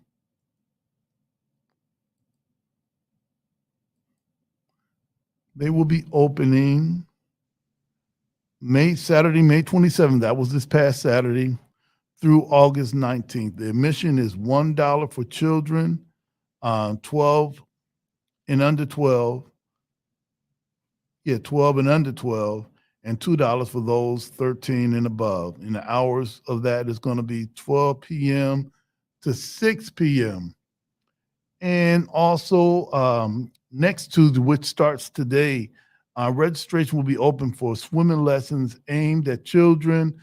They will be opening Saturday, May 27th. That was this past Saturday through August 19th. The admission is $1 for children, 12 and under 12. Yeah, 12 and under 12, and $2 for those 13 and above. And the hours of that is going to be 12 p.m. to 6 p.m. And also next Tuesday, which starts today, registration will be open for swimming lessons aimed at children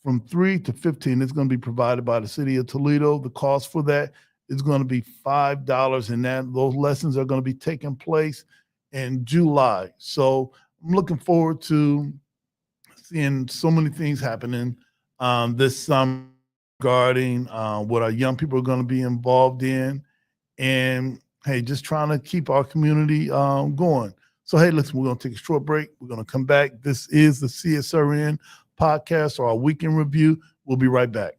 from 3 to 15. It's going to be provided by the city of Toledo. The cost for that is going to be $5, and those lessons are going to be taking place in July. So I'm looking forward to seeing so many things happening this summer regarding what our young people are going to be involved in. And hey, just trying to keep our community going. So hey, listen, we're going to take a short break. We're going to come back. This is the CSRN podcast, or our weekend review. We'll be right back.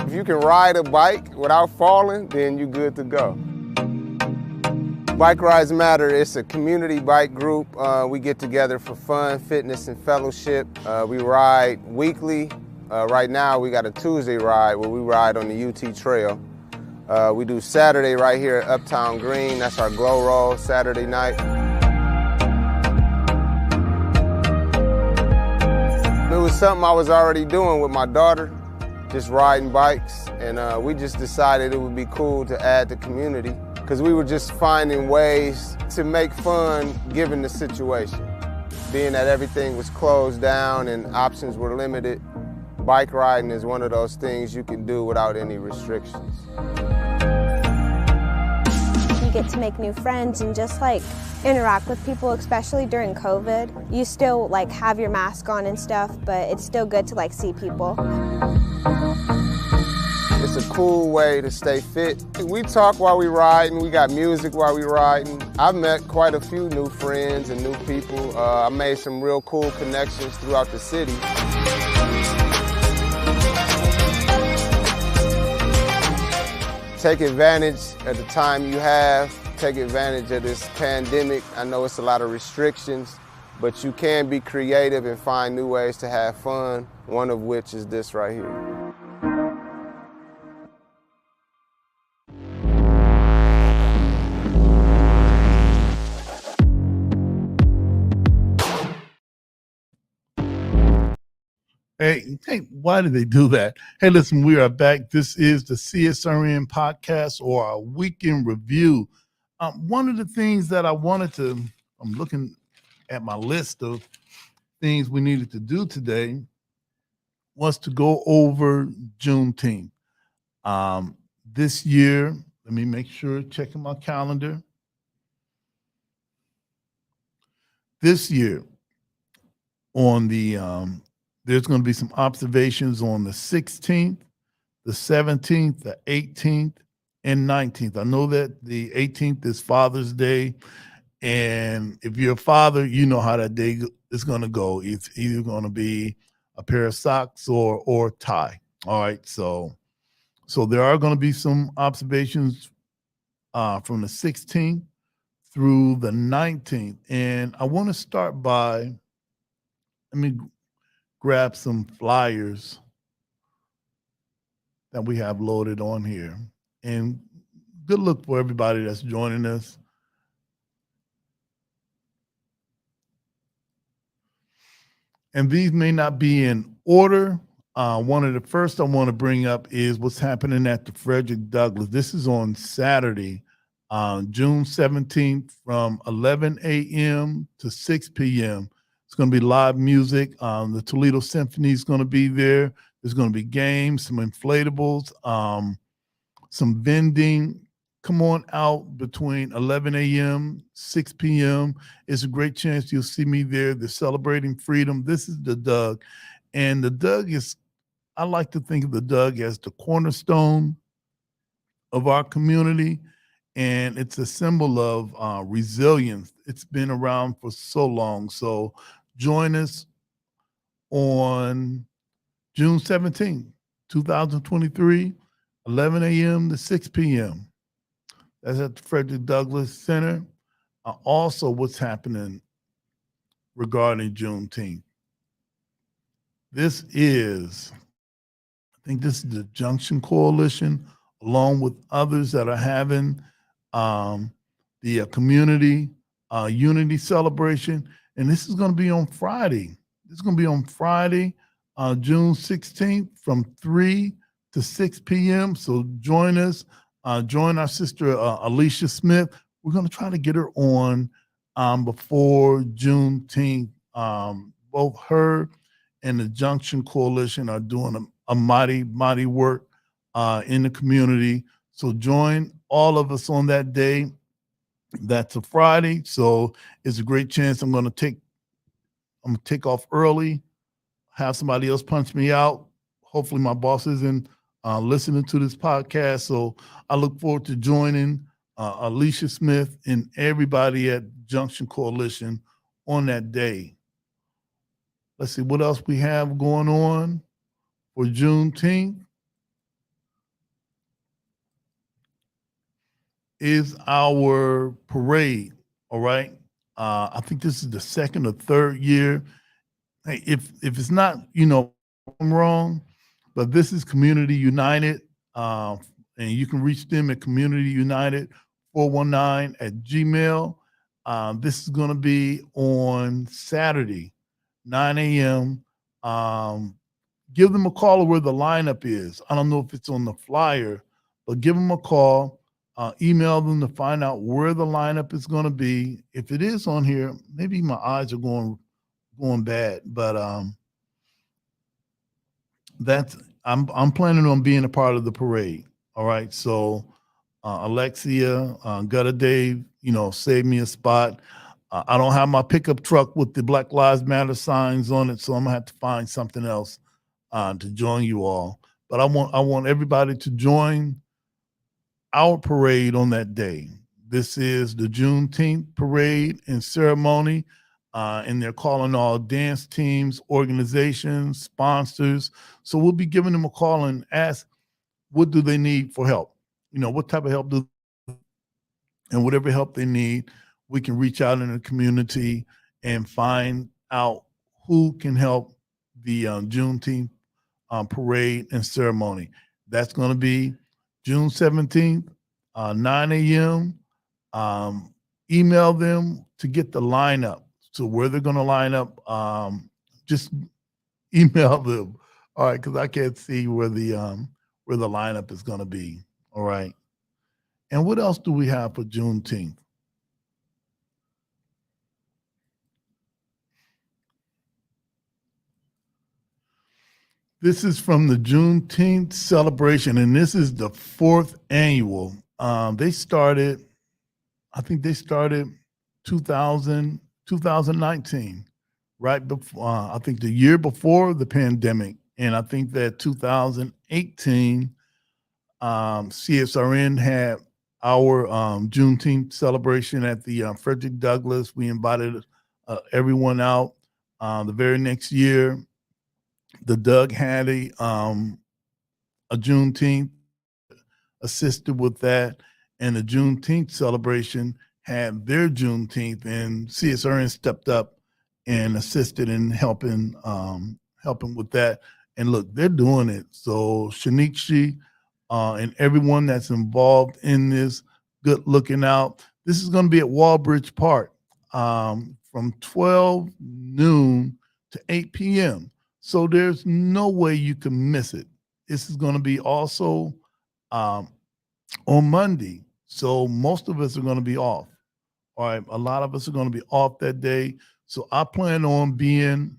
If you can ride a bike without falling, then you're good to go. Bike Rides Matter, it's a community bike group. We get together for fun, fitness, and fellowship. We ride weekly. Right now we got a Tuesday ride where we ride on the UT Trail. We do Saturday right here at Uptown Green. That's our glow roll Saturday night. It was something I was already doing with my daughter, just riding bikes, and we just decided it would be cool to add the community because we were just finding ways to make fun given the situation. Being that everything was closed down and options were limited, bike riding is one of those things you can do without any restrictions. You get to make new friends and just like interact with people, especially during COVID. You still like have your mask on and stuff, but it's still good to like see people. It's a cool way to stay fit. We talk while we riding, we got music while we riding. I've met quite a few new friends and new people. I made some real cool connections throughout the city. take advantage of the time you have, take advantage of this pandemic. I know it's a lot of restrictions, but you can be creative and find new ways to have fun, one of which is this right here. Hey, why did they do that? Hey, listen, we are back. This is the CSRN podcast, or our weekend review. One of the things that I wanted to, I'm looking at my list of things we needed to do today, was to go over Juneteenth. This year, let me make sure, checking my calendar. This year, on the there's going to be some observations on the 16th, the 17th, the 18th, and 19th. I know that the 18th is Father's Day, and if you're a father, you know how that day is going to go. It's either going to be a pair of socks or tie. All right, so there are going to be some observations from the 16th through the 19th, and I want to start by, let me grab some flyers that we have loaded on here. And good look for everybody that's joining us. And these may not be in order. One of the first I want to bring up is what's happening at the Frederick Douglass. This is on Saturday, June 17th from 11 a.m. to 6 p.m. It's going to be live music. The Toledo Symphony is going to be there. There's going to be games, some inflatables, some vending. Come on out between 11 a.m., 6 p.m. It's a great chance you'll see me there. They're celebrating freedom. This is the Doug. And the Doug is, I like to think of the Doug as the cornerstone of our community. And it's a symbol of resilience. It's been around for so long. So join us on June 17th, 2023, 11 a.m. to 6 p.m. That's at the Frederick Douglass Center. Also, what's happening regarding Juneteenth. This is, I think this is the Junction Coalition, along with others that are having the community unity celebration. And this is going to be on Friday. This is going to be on Friday, June 16th from 3 to 6 p.m. So join us. Join our sister, Alicia Smith. We're going to try to get her on before Juneteenth. Both her and the Junction Coalition are doing a mighty, mighty work in the community. So join all of us on that day. That's a Friday. So it's a great chance. I'm going to take off early, have somebody else punch me out. Hopefully my boss isn't listening to this podcast. So I look forward to joining Alicia Smith and everybody at Junction Coalition on that day. Let's see what else we have going on for Juneteenth. Is our parade, all right? I think this is the second or third year. Hey, if it's not, I'm wrong, but this is Community United, and you can reach them at Community United 419 at Gmail. This is going to be on Saturday, 9 a.m. Give them a call where the lineup is. I don't know if it's on the flyer, but give them a call. Email them to find out where the lineup is going to be. If it is on here, maybe my eyes are going bad, but I'm planning on being a part of the parade. All right, so Alexia, Gutter Dave, save me a spot. I don't have my pickup truck with the Black Lives Matter signs on it, so I'm gonna have to find something else to join you all. But I want everybody to join our parade on that day. This is the Juneteenth parade and ceremony, and they're calling all dance teams, organizations, sponsors. So we'll be giving them a call and ask, what do they need for help? what type of help do, and whatever help they need, we can reach out in the community and find out who can help the Juneteenth parade and ceremony. That's going to be June 17th, 9 a.m. Email them to get the lineup. So where they're going to line up, just email them. All right, because I can't see where the lineup is going to be. All right. And what else do we have for Juneteenth? This is from the Juneteenth celebration, and this is the 4th annual. They started, I think they started 2019, right before, I think the year before the pandemic. And I think that 2018, CSRN had our Juneteenth celebration at the Frederick Douglass. We invited everyone out. The very next year, the Doug had a Juneteenth, assisted with that, and the Juneteenth celebration had their Juneteenth, and CSRN stepped up and assisted in helping with that. And look, they're doing it. So Shaniqshi and everyone that's involved in this, good looking out. This is going to be at Walbridge Park from 12 noon to 8 p.m. So there's no way you can miss it. This is going to be also on Monday. So most of us are going to be off. All right. A lot of us are going to be off that day. So I plan on being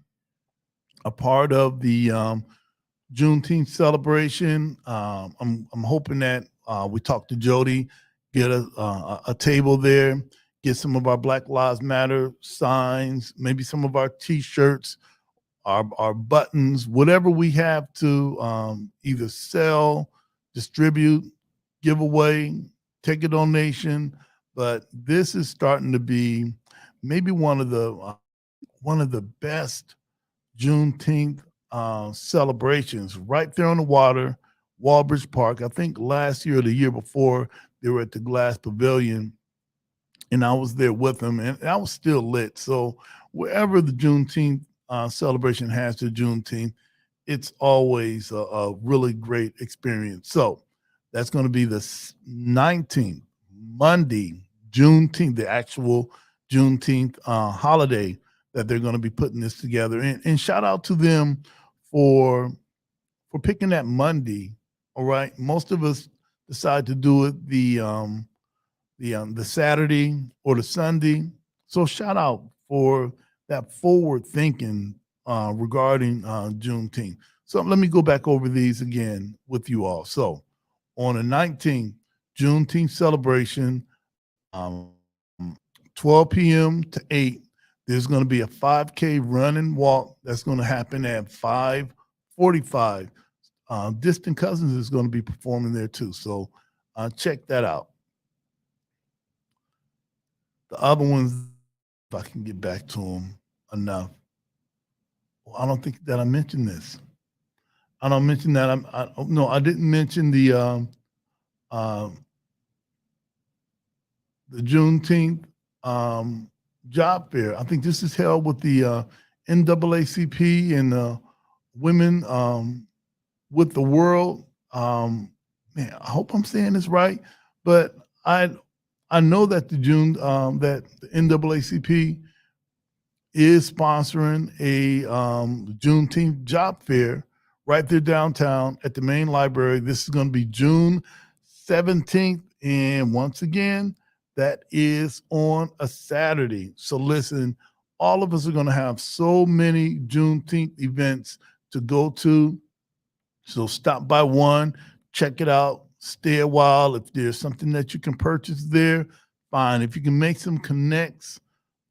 a part of the Juneteenth celebration. I'm hoping that we talk to Jody, get a table there, get some of our Black Lives Matter signs, maybe some of our T-shirts, our buttons, whatever we have to either sell, distribute, give away, take a donation. But this is starting to be maybe one of the best Juneteenth celebrations right there on the water, Walbridge Park. I think last year or the year before, they were at the Glass Pavilion, and I was there with them, and I was still lit. So wherever the Juneteenth celebration has to Juneteenth, it's always a really great experience. So that's going to be the 19th, Monday, Juneteenth, the actual Juneteenth holiday that they're going to be putting this together. And shout out to them for picking that Monday. All right. Most of us decide to do it the Saturday or the Sunday. So shout out for that forward thinking regarding Juneteenth. So let me go back over these again with you all. So on the 19th, Juneteenth celebration, 12 p.m. to 8, there's going to be a 5K run and walk that's going to happen at 5:45. Distant Cousins is going to be performing there too. So check that out. The other ones, if I can get back to them enough. Well, I don't think that I mentioned this. I don't mention that. I didn't mention the Juneteenth job fair. I think this is held with the NAACP and Women with the World. Man, I hope I'm saying this right, but I know that the NAACP is sponsoring a Juneteenth job fair right there downtown at the main library. This is going to be June 17th, and once again, that is on a Saturday. So listen, all of us are going to have so many Juneteenth events to go to. So stop by one, check it out, stay a while. If there's something that you can purchase there, fine. If you can make some connects,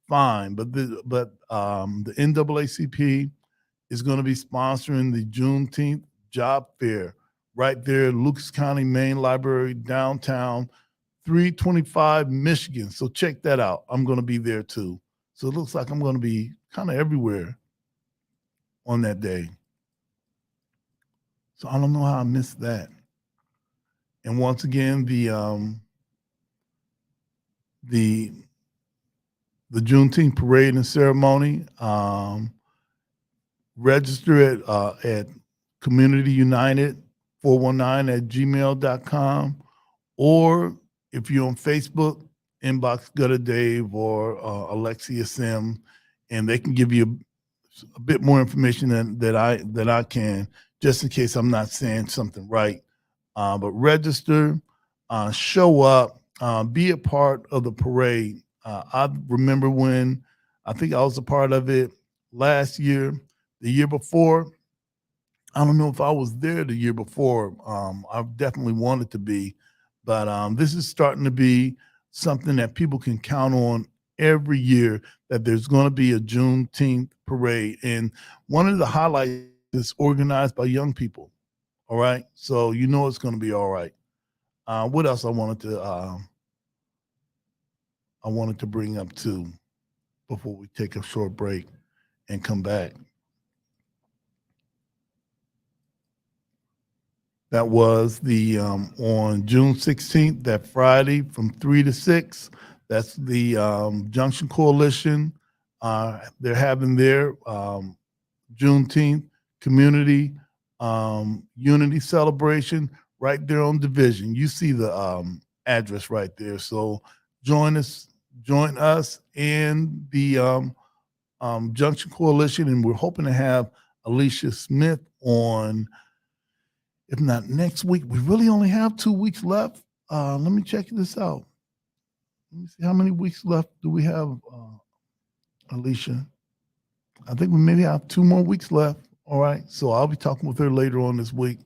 fine. But the NAACP is going to be sponsoring the Juneteenth job fair right there, Lucas County Main Library, downtown, 325 Michigan. So check that out. I'm going to be there too. So it looks like I'm going to be kind of everywhere on that day. So I don't know how I missed that. And once again, the Juneteenth parade and ceremony, register at Community United 419@gmail.com, or if you're on Facebook, inbox Gutter Dave or Alexia Sim, and they can give you a bit more information that I can, just in case I'm not saying something right. But register, show up, be a part of the parade. I remember when I think I was a part of it last year, the year before. I don't know if I was there the year before. I definitely wanted to be, but this is starting to be something that people can count on every year, that there's going to be a Juneteenth parade. And one of the highlights is organized by young people. All right. So you know it's going to be all right. What else I wanted to bring up too before we take a short break and come back. That was the on June 16th, that Friday from 3 to 6. That's the Junction Coalition. They're having their Juneteenth community unity celebration right there on Division. You see the address right there. So join us and the Junction Coalition, and we're hoping to have Alicia Smith on. If not next week, we really only have 2 weeks left. Let me check this out. Let me see how many weeks left do we have, Alicia. I think we maybe have 2 more weeks left. All right. So I'll be talking with her later on this week.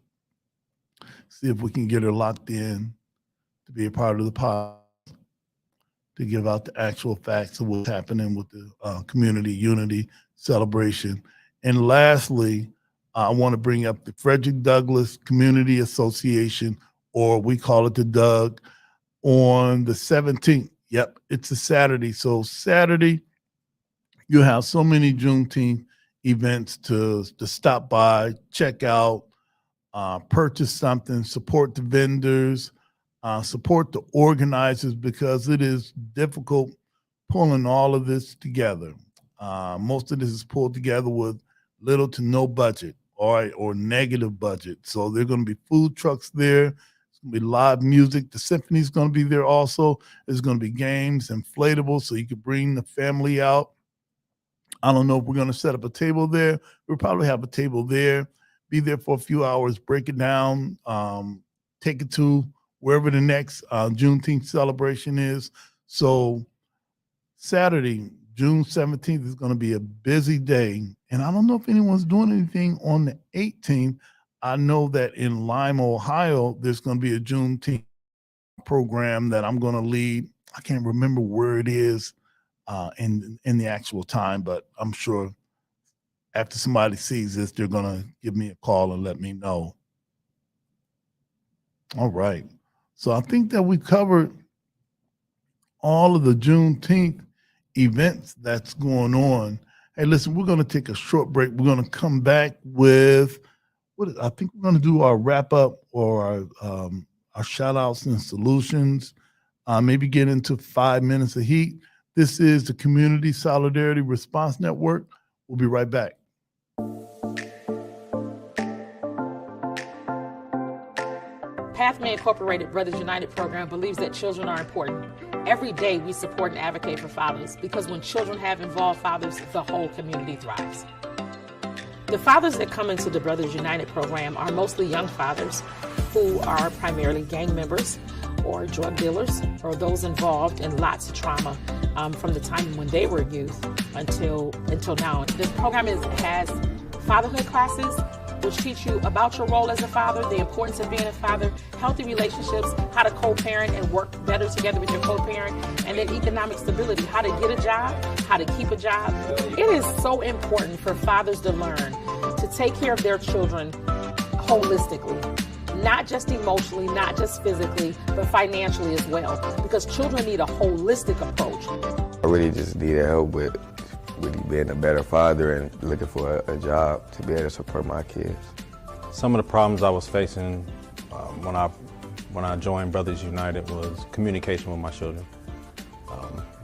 See if we can get her locked in to be a part of the pod, to give out the actual facts of what's happening with the community unity celebration. And lastly, I want to bring up the Frederick Douglass Community Association, or we call it the DUG, on the 17th. Yep, it's a Saturday. So Saturday, you have so many Juneteenth events to stop by, check out, purchase something, support the vendors, support the organizers, because it is difficult pulling all of this together. Most of this is pulled together with little to no budget, all right, or negative budget. So there are going to be food trucks there. It's going to be live music. The symphony's going to be there also. There's going to be games, inflatables, so you can bring the family out. I don't know if we're going to set up a table there. We'll probably have a table there, be there for a few hours, break it down, take it to wherever the next Juneteenth celebration is. So Saturday, June 17th is going to be a busy day. And I don't know if anyone's doing anything on the 18th. I know that in Lima, Ohio, there's going to be a Juneteenth program that I'm going to lead. I can't remember where it is in the actual time, but I'm sure after somebody sees this, they're going to give me a call and let me know. All right. So I think that we covered all of the Juneteenth events that's going on. Hey, listen, we're going to take a short break. We're going to come back with I think we're going to do our wrap up or our shout outs and solutions. Maybe get into 5 minutes of heat. This is the Community Solidarity Response Network. We'll be right back. Pathway Incorporated Brothers United program believes that children are important. Every day we support and advocate for fathers, because when children have involved fathers, the whole community thrives. The fathers that come into the Brothers United program are mostly young fathers who are primarily gang members or drug dealers, or those involved in lots of trauma from the time when they were youth until now. This program has fatherhood classes, which teach you about your role as a father, the importance of being a father, healthy relationships, how to co-parent and work better together with your co-parent, and then economic stability, how to get a job, how to keep a job. It is so important for fathers to learn to take care of their children holistically, not just emotionally, not just physically, but financially as well, because children need a holistic approach. I really just needed help with really being a better father and looking for a job to be able to support my kids. Some of the problems I was facing when I when I joined Brothers United was communication with my children.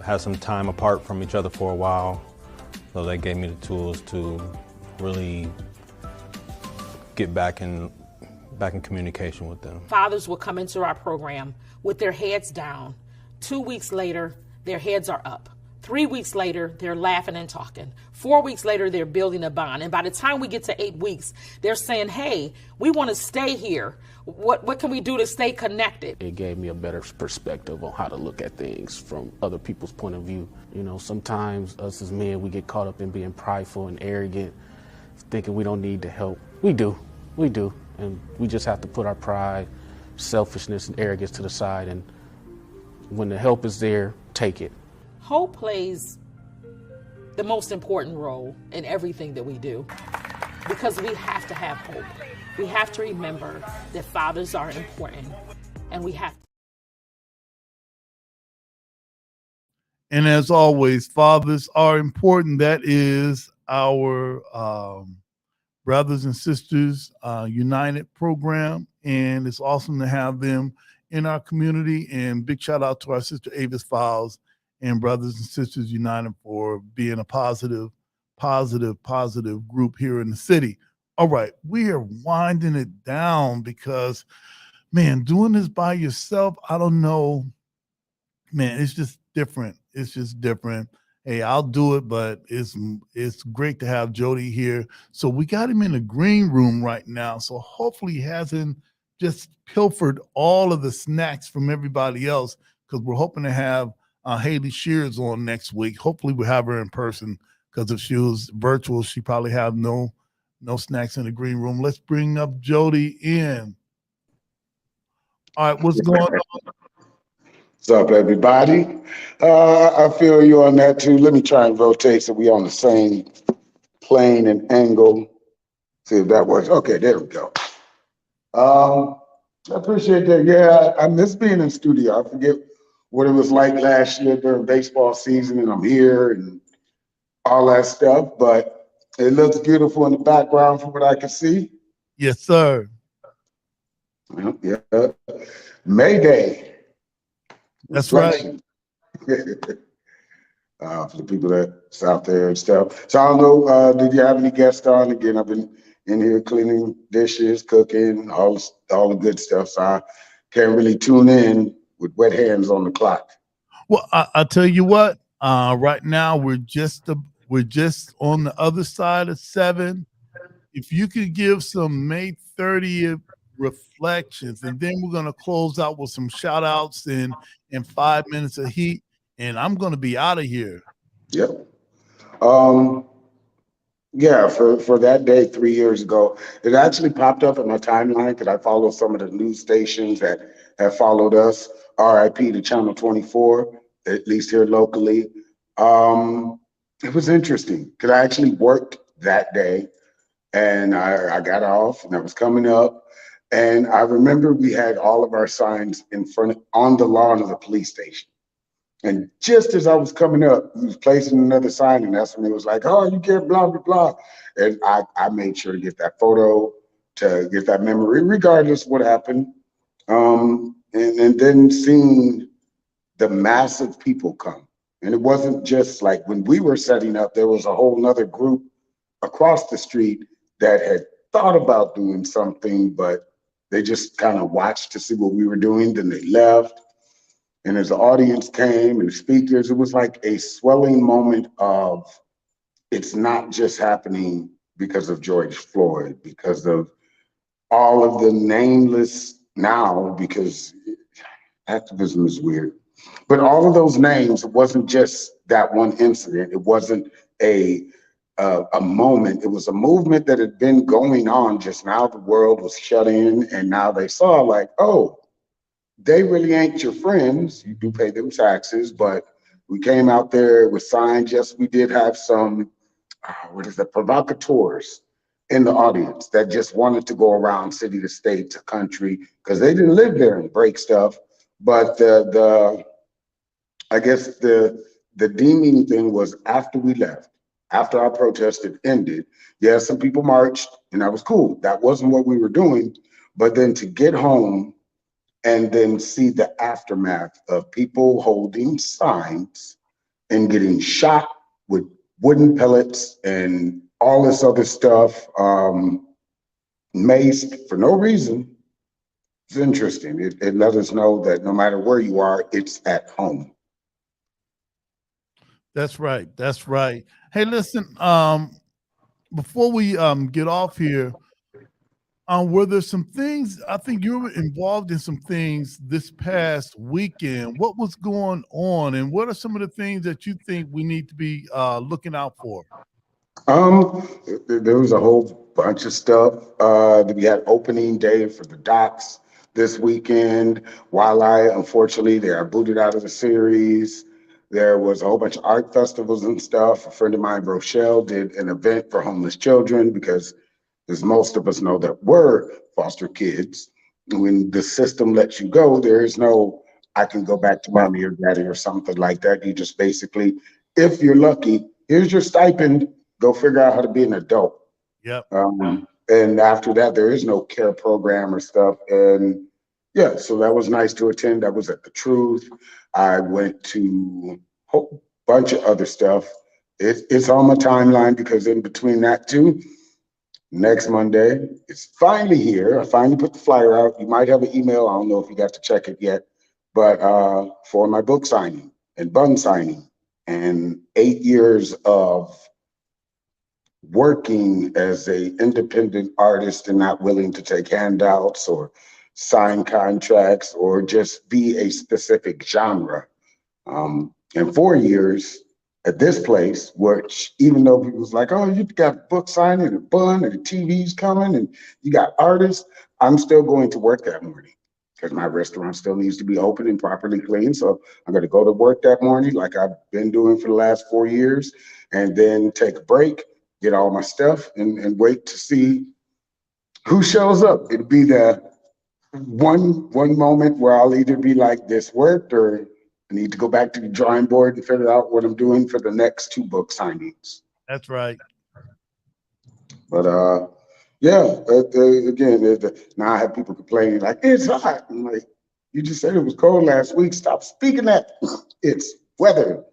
Had some time apart from each other for a while, so they gave me the tools to really get back in communication with them. Fathers will come into our program with their heads down. 2 weeks later, their heads are up. 3 weeks later, they're laughing and talking. 4 weeks later, they're building a bond. And by the time we get to 8 weeks, they're saying, hey, we want to stay here. What can we do to stay connected? It gave me a better perspective on how to look at things from other people's point of view. You know, sometimes us as men, we get caught up in being prideful and arrogant, thinking we don't need the help. We do. And we just have to put our pride, selfishness, and arrogance to the side. And when the help is there, take it. Hope plays the most important role in everything that we do because we have to have hope. We have to remember that fathers are important and we have to. And as always, fathers are important. That is our Brothers and Sisters United program. And it's awesome to have them in our community. And big shout out to our sister Avis Files and Brothers and Sisters United for being a positive group here in the city. All right, we are winding it down because, man, doing this by yourself, I don't know, man, it's just different. It's just different. Hey, I'll do it, but it's great to have Jody here. So we got him in the green room right now. So hopefully he hasn't just pilfered all of the snacks from everybody else, because we're hoping to have Haley Shears on next week. Hopefully we'll have her in person, because if she was virtual, she probably have no snacks in the green room. Let's bring up Jody in. All right, what's going on? What's up, everybody? I feel you on that too. Let me try and rotate so we on the same plane and angle. See if that works. Okay, there we go. I appreciate that. Yeah, I miss being in studio. I forget what it was like last year during baseball season, and I'm here and all that stuff, but it looks beautiful in the background from what I can see. Yes, sir. Yeah. Mayday. That's right. For the people that's out there and stuff. So I don't know, did you have any guests on? Again, I've been in here cleaning dishes, cooking, all the good stuff. So I can't really tune in with wet hands on the clock. Well, I'll tell you what, right now we're just on the other side of 7. If you could give some May 30th reflections, and then we're going to close out with some shout outs and 5 minutes of heat, and I'm going to be out of here. Yep. Yeah, for that day 3 years ago, it actually popped up in my timeline because I follow some of the news stations that have followed us. RIP to Channel 24, at least here locally. It was interesting because I actually worked that day, and I got off and I was coming up, and I remember we had all of our signs in front on the lawn of the police station. And just as I was coming up, he was placing another sign, and that's when it was like, oh, you can't blah, blah, blah. And I made sure to get that photo, to get that memory, regardless of what happened. And then seeing the massive people come. And it wasn't just like when we were setting up, there was a whole nother group across the street that had thought about doing something, but they just kind of watched to see what we were doing, then they left. And as the audience came and the speakers, it was like a swelling moment of, it's not just happening because of George Floyd, because of all of the nameless now, because activism is weird. But all of those names, it wasn't just that one incident. It wasn't a moment. It was a movement that had been going on. Just now the world was shut in, and now they saw like, oh, they really ain't your friends. You do pay them taxes, but we came out there with signs. Yes, we did have some, provocateurs in the audience that just wanted to go around city to state to country because they didn't live there and break stuff. But I guess the deeming thing was after we left, after our protest had ended, yeah, some people marched and that was cool. That wasn't what we were doing. But then to get home and then see the aftermath of people holding signs and getting shot with wooden pellets and all this other stuff, maced for no reason. It's interesting. It let us know that no matter where you are, it's at home. That's right. That's right. Hey, listen, before we get off here, were there some things, I think you were involved in some things this past weekend. What was going on, and what are some of the things that you think we need to be looking out for? There was a whole bunch of stuff. We had opening day for the docs this weekend. Wildlife, unfortunately, they are booted out of the series. There was a whole bunch of art festivals and stuff. A friend of mine, Rochelle, did an event for homeless children because, as most of us know that we're foster kids, when the system lets you go, there is no, I can go back to mommy or daddy or something like that. You just basically, if you're lucky, here's your stipend, go figure out how to be an adult. Yep. And after that, there is no care program or stuff. And yeah, so that was nice to attend. I was at the Truth. I went to a whole bunch of other stuff. It's on my timeline because in between that too, next Monday, it's finally here. I finally put the flyer out. You might have an email. I don't know if you got to check it yet, but for my book signing and bun signing and 8 years of working as a independent artist and not willing to take handouts or sign contracts or just be a specific genre. And 4 years at this place, which even though people was like, oh, you got book signing and a bun and the TV's coming and you got artists, I'm still going to work that morning because my restaurant still needs to be open and properly clean. So I'm going to go to work that morning like I've been doing for the last 4 years, and then take a break, get all my stuff, and wait to see who shows up. It'd be the one moment where I'll either be like, this worked, or I need to go back to the drawing board and figure out what I'm doing for the next 2 book signings. That's right. But yeah, again, now I have people complaining like, it's hot. I'm like, you just said it was cold last week. Stop speaking that. It's weather.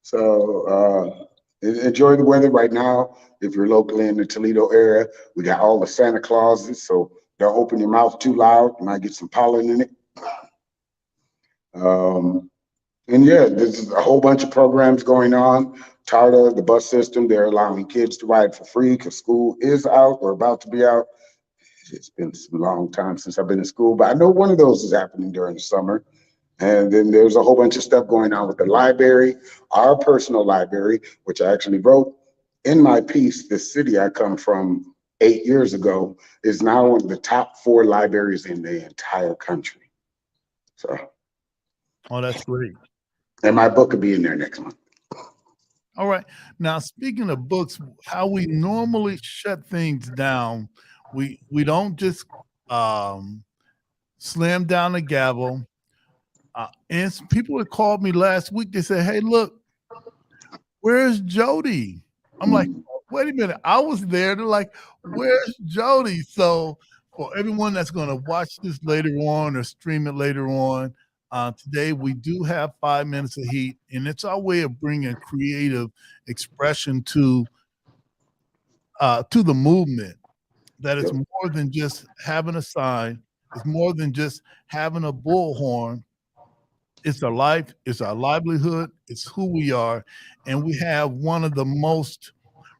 So enjoy the weather right now. If you're locally in the Toledo area, we got all the Santa Clauses, so don't open your mouth too loud. You might get some pollen in it. And yeah, there's a whole bunch of programs going on. TARTA, the bus system, they're allowing kids to ride for free because school is out or about to be out. It's been a long time since I've been in school, but I know one of those is happening during the summer. And then there's a whole bunch of stuff going on with the library, our personal library, which I actually wrote in my piece. The city I come from 8 years ago is now one of the top 4 libraries in the entire country. So. Oh, that's great. And my book will be in there next month. All right. Now, speaking of books, how we normally shut things down, we don't just slam down the gavel. And some people had called me last week. They said, hey, look, where's Jody? I'm like, wait a minute. I was there. They're like, where's Jody? So for everyone that's going to watch this later on or stream it later on, today we do have 5 minutes of heat, and it's our way of bringing creative expression to the movement. That is more than just having a sign. It's more than just having a bullhorn. It's our life. It's our livelihood. It's who we are, and we have one of the most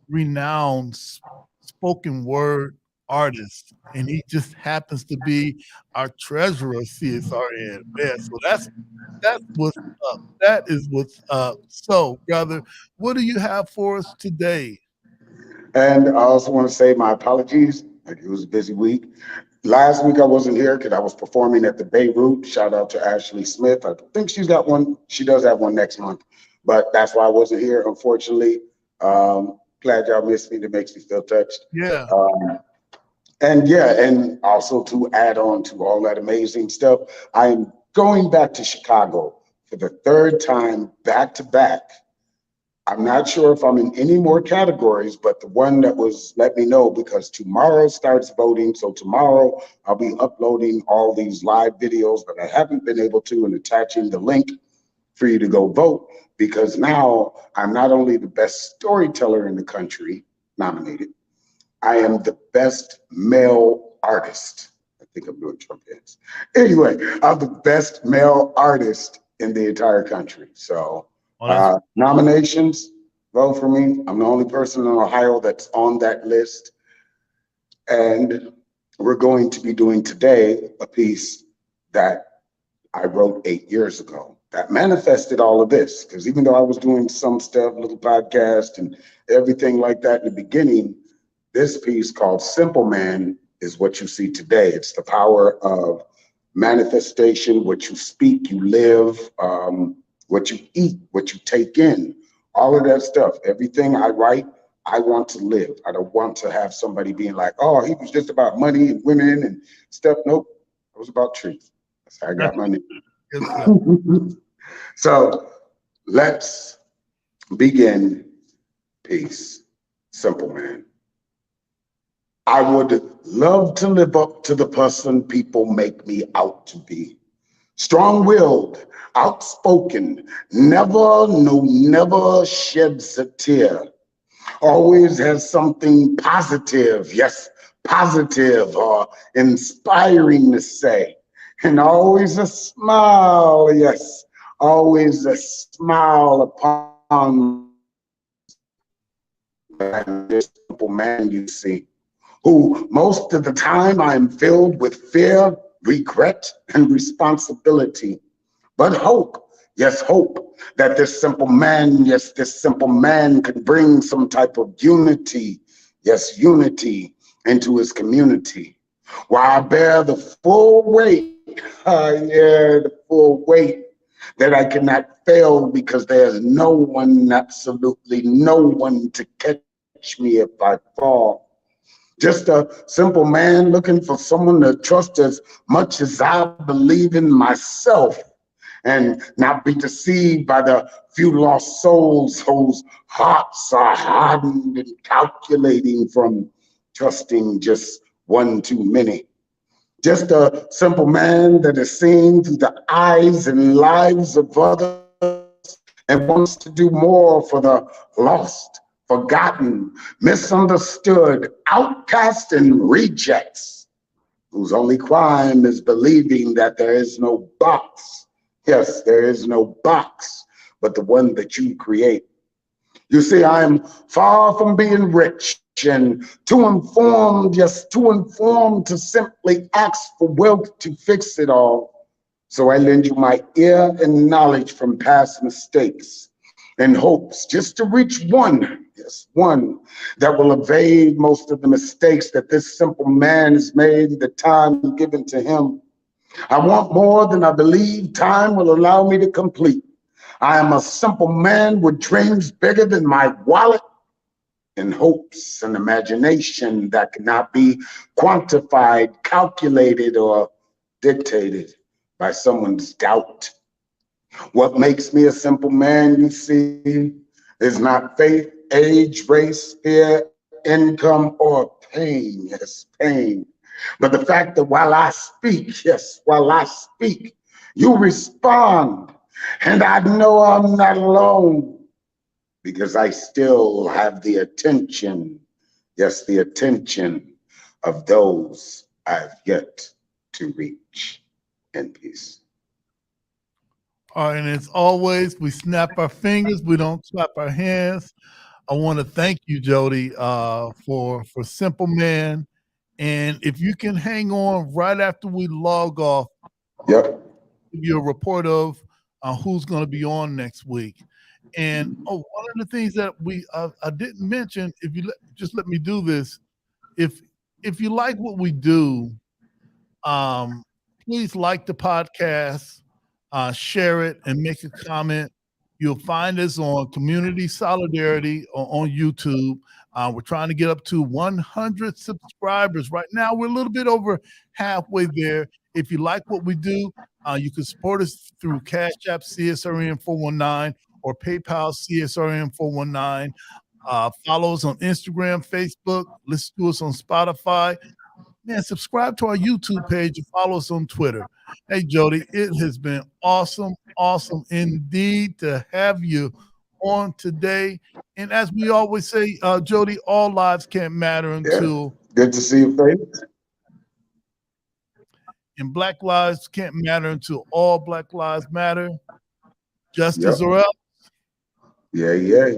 renowned spoken word artists, and he just happens to be our treasurer of CSRN. Man, so that's what's up. That is what's up. So, brother, what do you have for us today? And I also want to say my apologies. Like, it was a busy week. Last week I wasn't here because I was performing at the Beirut. Shout out to Ashley Smith. I think she's got one. She does have one next month, but that's why I wasn't here, unfortunately. Glad y'all missed me. That makes me feel touched. Yeah. And yeah, and also to add on to all that amazing stuff, I am going back to Chicago for the 3rd time back to back I'm not sure if I'm in any more categories, but the one that was let me know, because tomorrow starts voting. So tomorrow I'll be uploading all these live videos that I haven't been able to and attaching the link for you to go vote, because now I'm not only the best storyteller in the country nominated, I am the best male artist. I think I'm doing Trump hands. Anyway, I'm the best male artist in the entire country. So nominations, vote for me. I'm the only person in Ohio that's on that list. And we're going to be doing today a piece that I wrote 8 years ago that manifested all of this. Because even though I was doing some stuff, little podcast and everything like that in the beginning, this piece called Simple Man is what you see today. It's the power of manifestation, what you speak, you live, what you eat, what you take in, all of that stuff. Everything I write, I want to live. I don't want to have somebody being like, oh, he was just about money and women and stuff. Nope, it was about truth. That's how I got my name. So let's begin. Peace. Simple Man. I would love to live up to the person people make me out to be. Strong-willed, outspoken, never sheds a tear. Always has something positive, yes, positive or inspiring to say. And always a smile, yes, always a smile upon this simple man you see, who most of the time I'm filled with fear, regret, and responsibility. But hope, yes, hope that this simple man, yes, this simple man can bring some type of unity, yes, unity into his community. While I bear the full weight, the full weight that I cannot fail, because there's no one, absolutely no one to catch me if I fall. Just a simple man looking for someone to trust as much as I believe in myself, and not be deceived by the few lost souls whose hearts are hardened and calculating from trusting just one too many. Just a simple man that is seen through the eyes and lives of others and wants to do more for the lost, forgotten, misunderstood, outcast, and rejects, whose only crime is believing that there is no box. Yes, there is no box, but the one that you create. You see, I am far from being rich and too informed, yes, too informed to simply ask for wealth to fix it all. So I lend you my ear and knowledge from past mistakes, in hopes just to reach one, yes, one that will evade most of the mistakes that this simple man has made in the time given to him. I want more than I believe time will allow me to complete. I am a simple man with dreams bigger than my wallet, and hopes and imagination that cannot be quantified, calculated, or dictated by someone's doubt. What makes me a simple man, you see, is not faith, age, race, fear, income, or pain. Yes, pain. But the fact that while I speak, yes, while I speak, you respond. And I know I'm not alone, because I still have the attention, yes, the attention of those I've yet to reach. In peace. All right, and as always, we snap our fingers, we don't clap our hands. I want to thank you, Jody, for Simple Man. And if you can hang on right after we log off, yep, give you a report of who's going to be on next week. And one of the things that I didn't mention, if you just let me do this, if you like what we do, please like the podcast, share it, and make a comment. You'll find us on Community Solidarity on YouTube. We're trying to get up to 100 subscribers. Right now, we're a little bit over halfway there. If you like what we do, you can support us through Cash App CSRN 419, or PayPal CSRN419. Follow us on Instagram, Facebook. Listen to us on Spotify. Man, subscribe to our YouTube page and follow us on Twitter. Hey, Jody, it has been awesome indeed to have you on today. And as we always say, Jody, all lives can't matter until. Good to see you, face. And Black lives can't matter until all Black lives matter. Justice or else. Yeah.